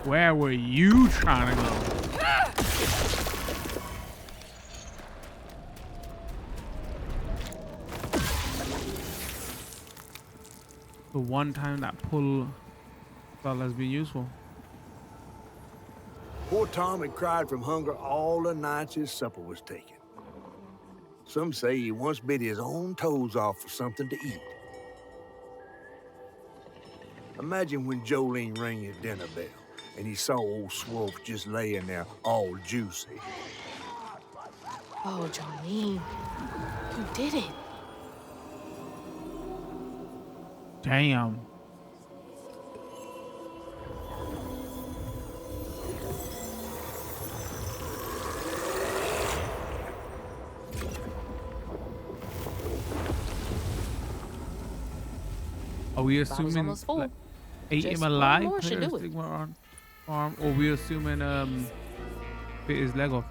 Where were you trying to go? The one time that pull spell has been useful. Poor Tom had cried from hunger all the nights his supper was taken. Some say he once bit his own toes off for something to eat. Imagine when Jolene rang his dinner bell and he saw old Swolf just laying there all juicy. Oh, Jolene, you did it. Damn. Are we assuming almost full. like, ate Just him one alive? more should do it. Stigma on arm, or we assuming bit his leg off?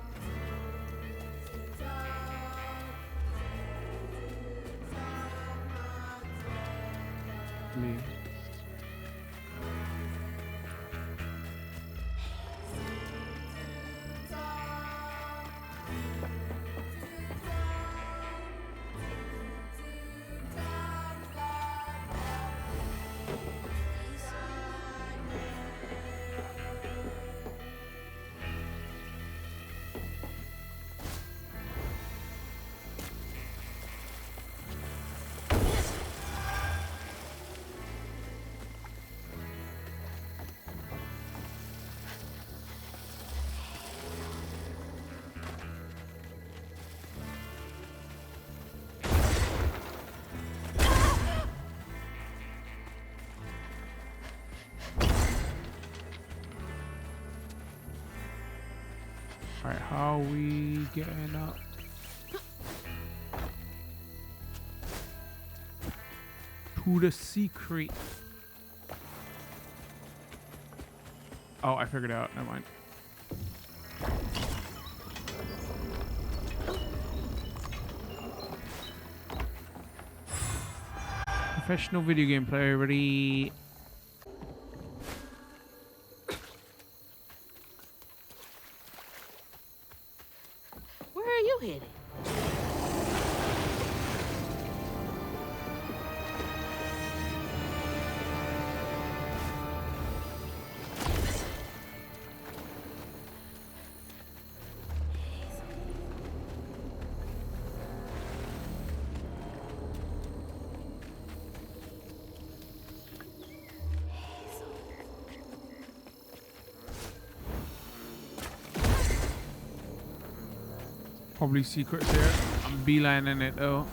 Alright, how are we getting up? To the secret. Oh, I figured it out. Never mind. Professional video game player, ready? Where are you headed? Probably secrets here. I'm beelining it though.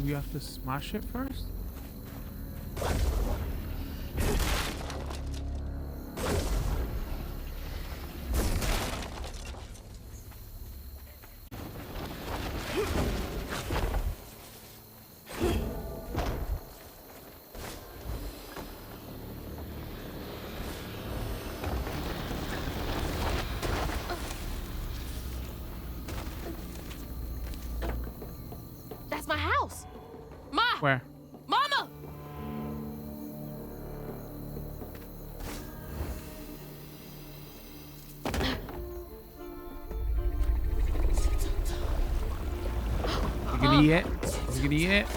We have to smash it first? That's my house. Ma! Where? Mama! You gonna eat it? You gonna eat it?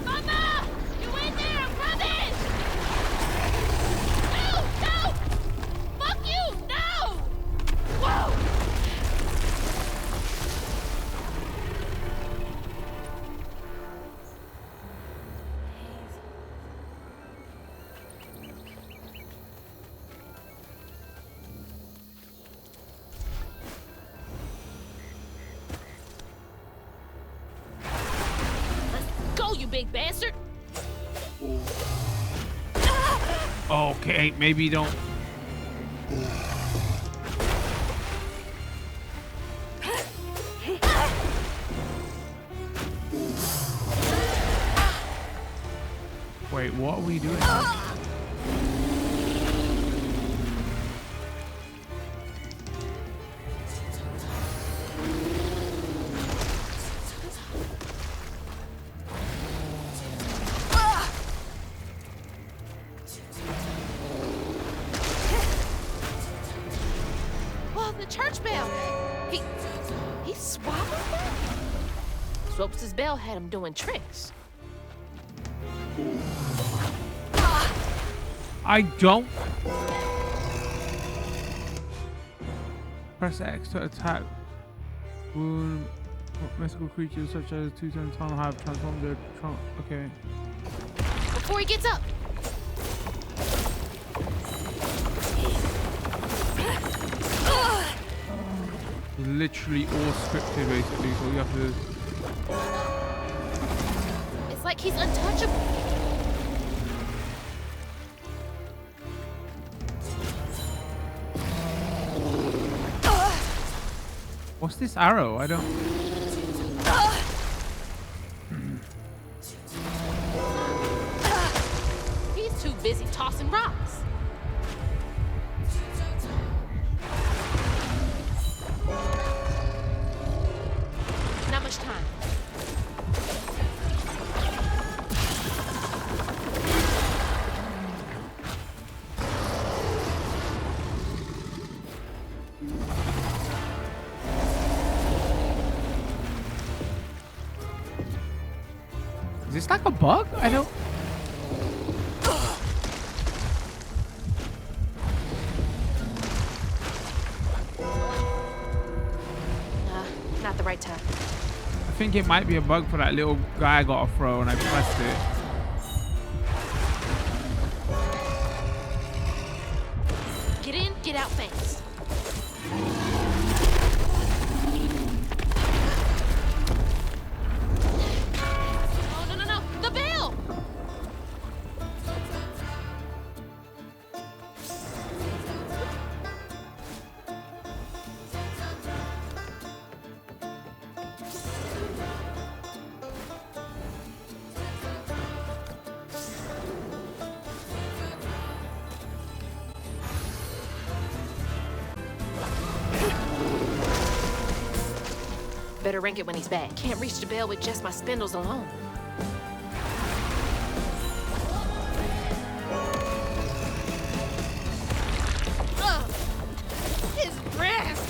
Mama! You in there? I'm coming! No! No! Fuck you! No! Whoa! Go, you big bastard! Okay, maybe don't. Wait, what are we doing? Well, the church bell. He swallowed that? Swopes' bell had him doing tricks. I don't. Press X to attack. Wound. Mystical creatures such as two-tone tunnel have transformed their trunk. Okay. Before he gets up. Literally all scripted basically, so you have to. It's like he's untouchable. What's this arrow? I don't. He's too busy tossing rocks. Not much time. Is this like a bug? I don't. Not the right time. I think it might be a bug for that little guy I got to throw and I pressed it. Get in, get out fast. Oh, no, no, no. The bell! Better rank it when he's back. Can't reach the bell with just my spindles alone. Ugh! His breath!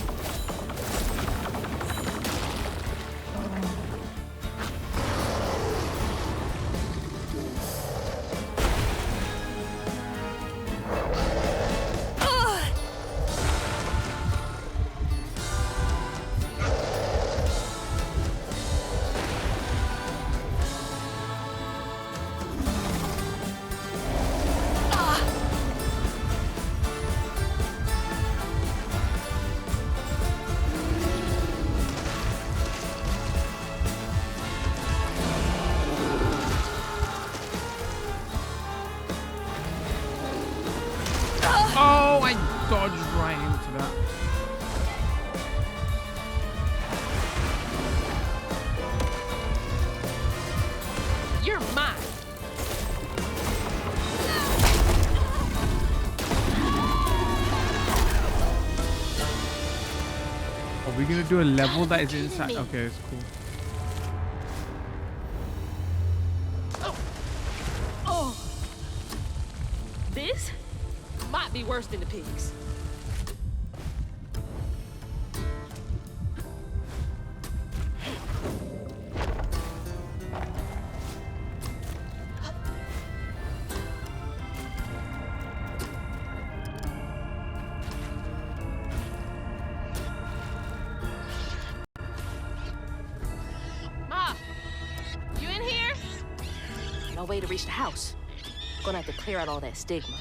we gonna do a level that is kidding inside? me. Okay, it's cool. Oh, this might be worse than the pigs. Ma, you in here? No way to reach the house. Gonna have to clear out all that stigma.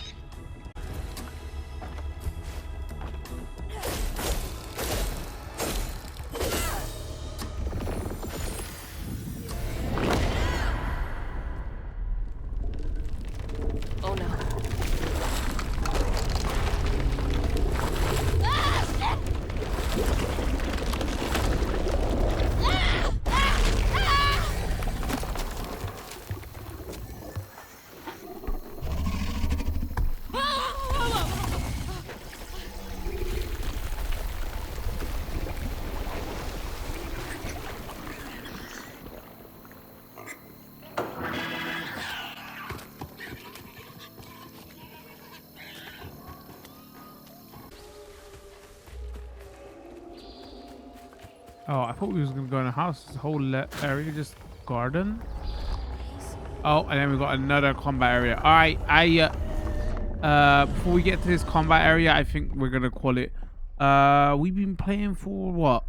Oh no. Oh, I thought we was gonna go in a house. This whole area just garden. Oh, and then we got another combat area. All right, before we get to this combat area, I think we're gonna call it. We've been playing for what?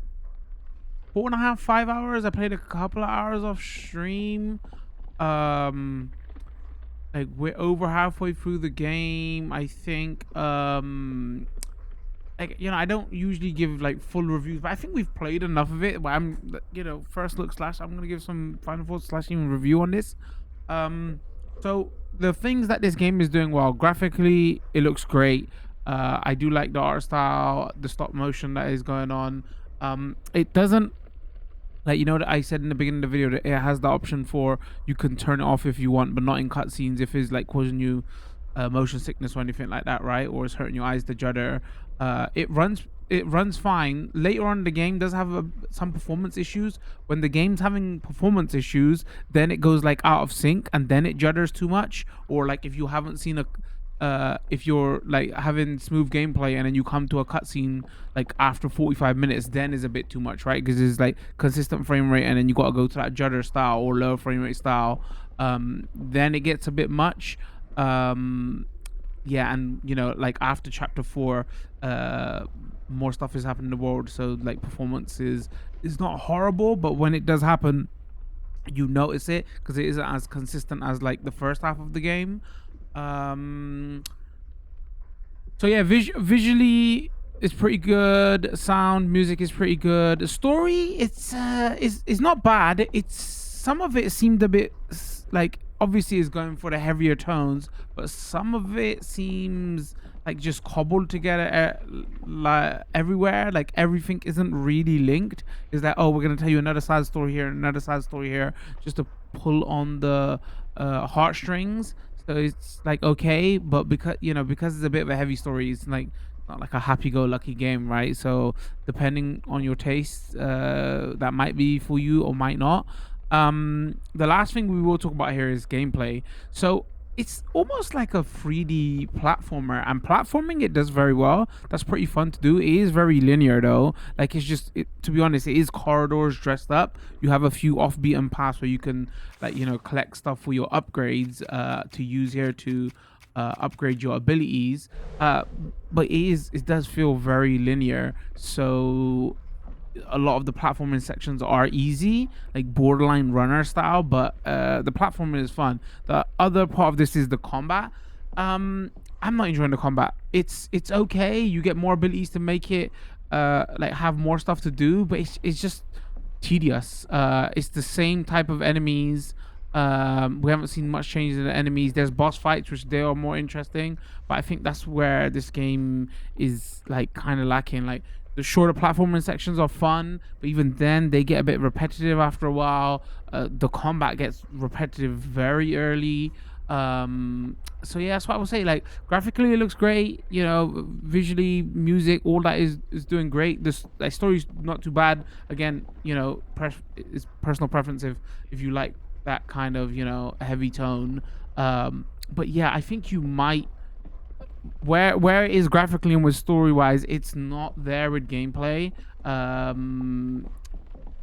4.5, 5 hours. I played a couple of hours off stream. Like we're over halfway through the game, I think. Like, you know, I don't usually give like full reviews, but I think we've played enough of it. But I'm, you know, first look slash, I'm gonna give some final thoughts slash even review on this. So the things that this game is doing well, graphically, it looks great. I do like the art style, the stop motion that is going on. It doesn't, like, you know, that I said in the beginning of the video that it has the option for you can turn it off if you want, but not in cutscenes if it's like causing you motion sickness or anything like that, right? Or it's hurting your eyes, the judder. It runs fine. Later on, the game does have some performance issues. When the game's having performance issues, then it goes like out of sync, and then it judders too much. Or like if you haven't seen if you're like having smooth gameplay and then you come to a cutscene like after 45 minutes, then is a bit too much, right? Because it's like consistent frame rate, and then you got to go to that judder style or low frame rate style. Then it gets a bit much. Yeah, and you know, like after chapter 4, more stuff is happening in the world, so like performance is not horrible, but when it does happen, you notice it because it isn't as consistent as like the first half of the game. So yeah, visually it's pretty good. Sound, music is pretty good. The story, it's not bad. It's, some of it seemed a bit like, obviously is going for the heavier tones, but some of it seems like just cobbled together like everywhere. Like everything isn't really linked. It's like, oh, we're gonna tell you another side story here, another side story here, just to pull on the heartstrings. So it's like, okay, but because, you know, because it's a bit of a heavy story, it's like not like a happy-go-lucky game, right? So depending on your taste, that might be for you or might not. The last thing we will talk about here is gameplay. So it's almost like a 3D platformer, and platforming it does very well. That's pretty fun to do. It is very linear though. Like it's just, to be honest, it is corridors dressed up. You have a few off-beaten paths where you can, like, you know, collect stuff for your upgrades to use here to upgrade your abilities. But it does feel very linear. So a lot of the platforming sections are easy, like borderline runner style, but the platforming is fun. The other part of this is the combat. I'm not enjoying the combat. It's okay. You get more abilities to make it like have more stuff to do, but it's just tedious. It's the same type of enemies. We haven't seen much change in the enemies. There's boss fights, which they are more interesting, but I think that's where this game is like kind of lacking. Like the shorter platforming sections are fun, but even then they get a bit repetitive after a while. The combat gets repetitive very early. So yeah, that's what I would say. Like graphically, it looks great. You know, visually, music, all that is doing great. This like story's not too bad. Again, you know, it's personal preference if you like that kind of heavy tone. But yeah, I think you might where it is graphically and with story wise, it's not there with gameplay. Um,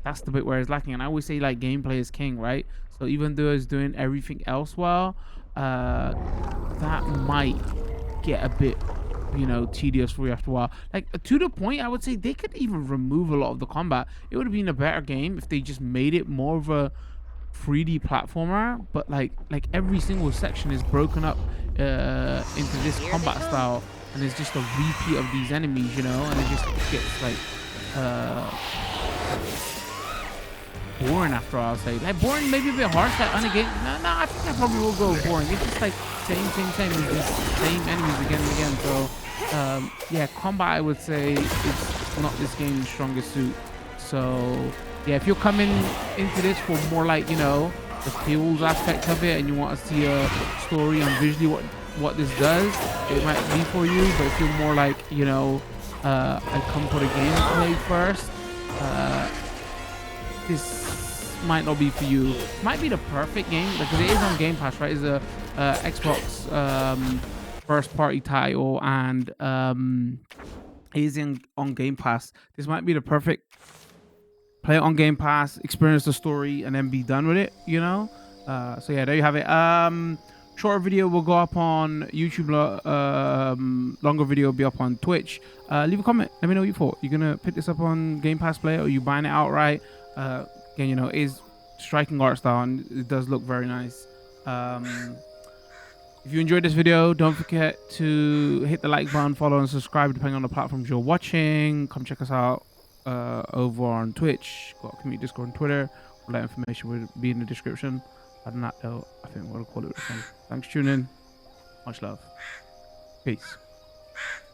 that's the bit where it's lacking. And I always say like gameplay is king, right? So even though it's doing everything else well, that might get a bit, tedious for you after a while. Like to the point, I would say they could even remove a lot of the combat. It would have been a better game if they just made it more of a 3D platformer, but like every single section is broken up into this combat style, and it's just a repeat of these enemies, and it just gets like boring after I'll say. Like boring, maybe a bit harsh. Like on a game, no, I think I probably will go boring. It's just like same with these same enemies again and again. So yeah, combat I would say it's not this game's strongest suit. So yeah, if you're coming into this for more like the feels aspect of it, and you want to see a story and visually what this does, it might be for you. But if you're more like I come for the gameplay first, this might not be for you. It might be the perfect game because it is on Game Pass, right? It's a Xbox first party title, and it is on Game Pass. This might be the perfect play it on Game Pass, experience the story, and then be done with it. So yeah, there you have it. Shorter video will go up on YouTube. Longer video will be up on Twitch. Leave a comment. Let me know what you thought. You're gonna pick this up on Game Pass Play, or you buying it outright? Again, it is striking art style, and it does look very nice. If you enjoyed this video, don't forget to hit the like button, follow, and subscribe depending on the platforms you're watching. Come check us out over on Twitch. Got community Discord and Twitter. All that information will be in the description. Other than that, though, I think we'll call it. Thanks for tuning in. Much love. Peace.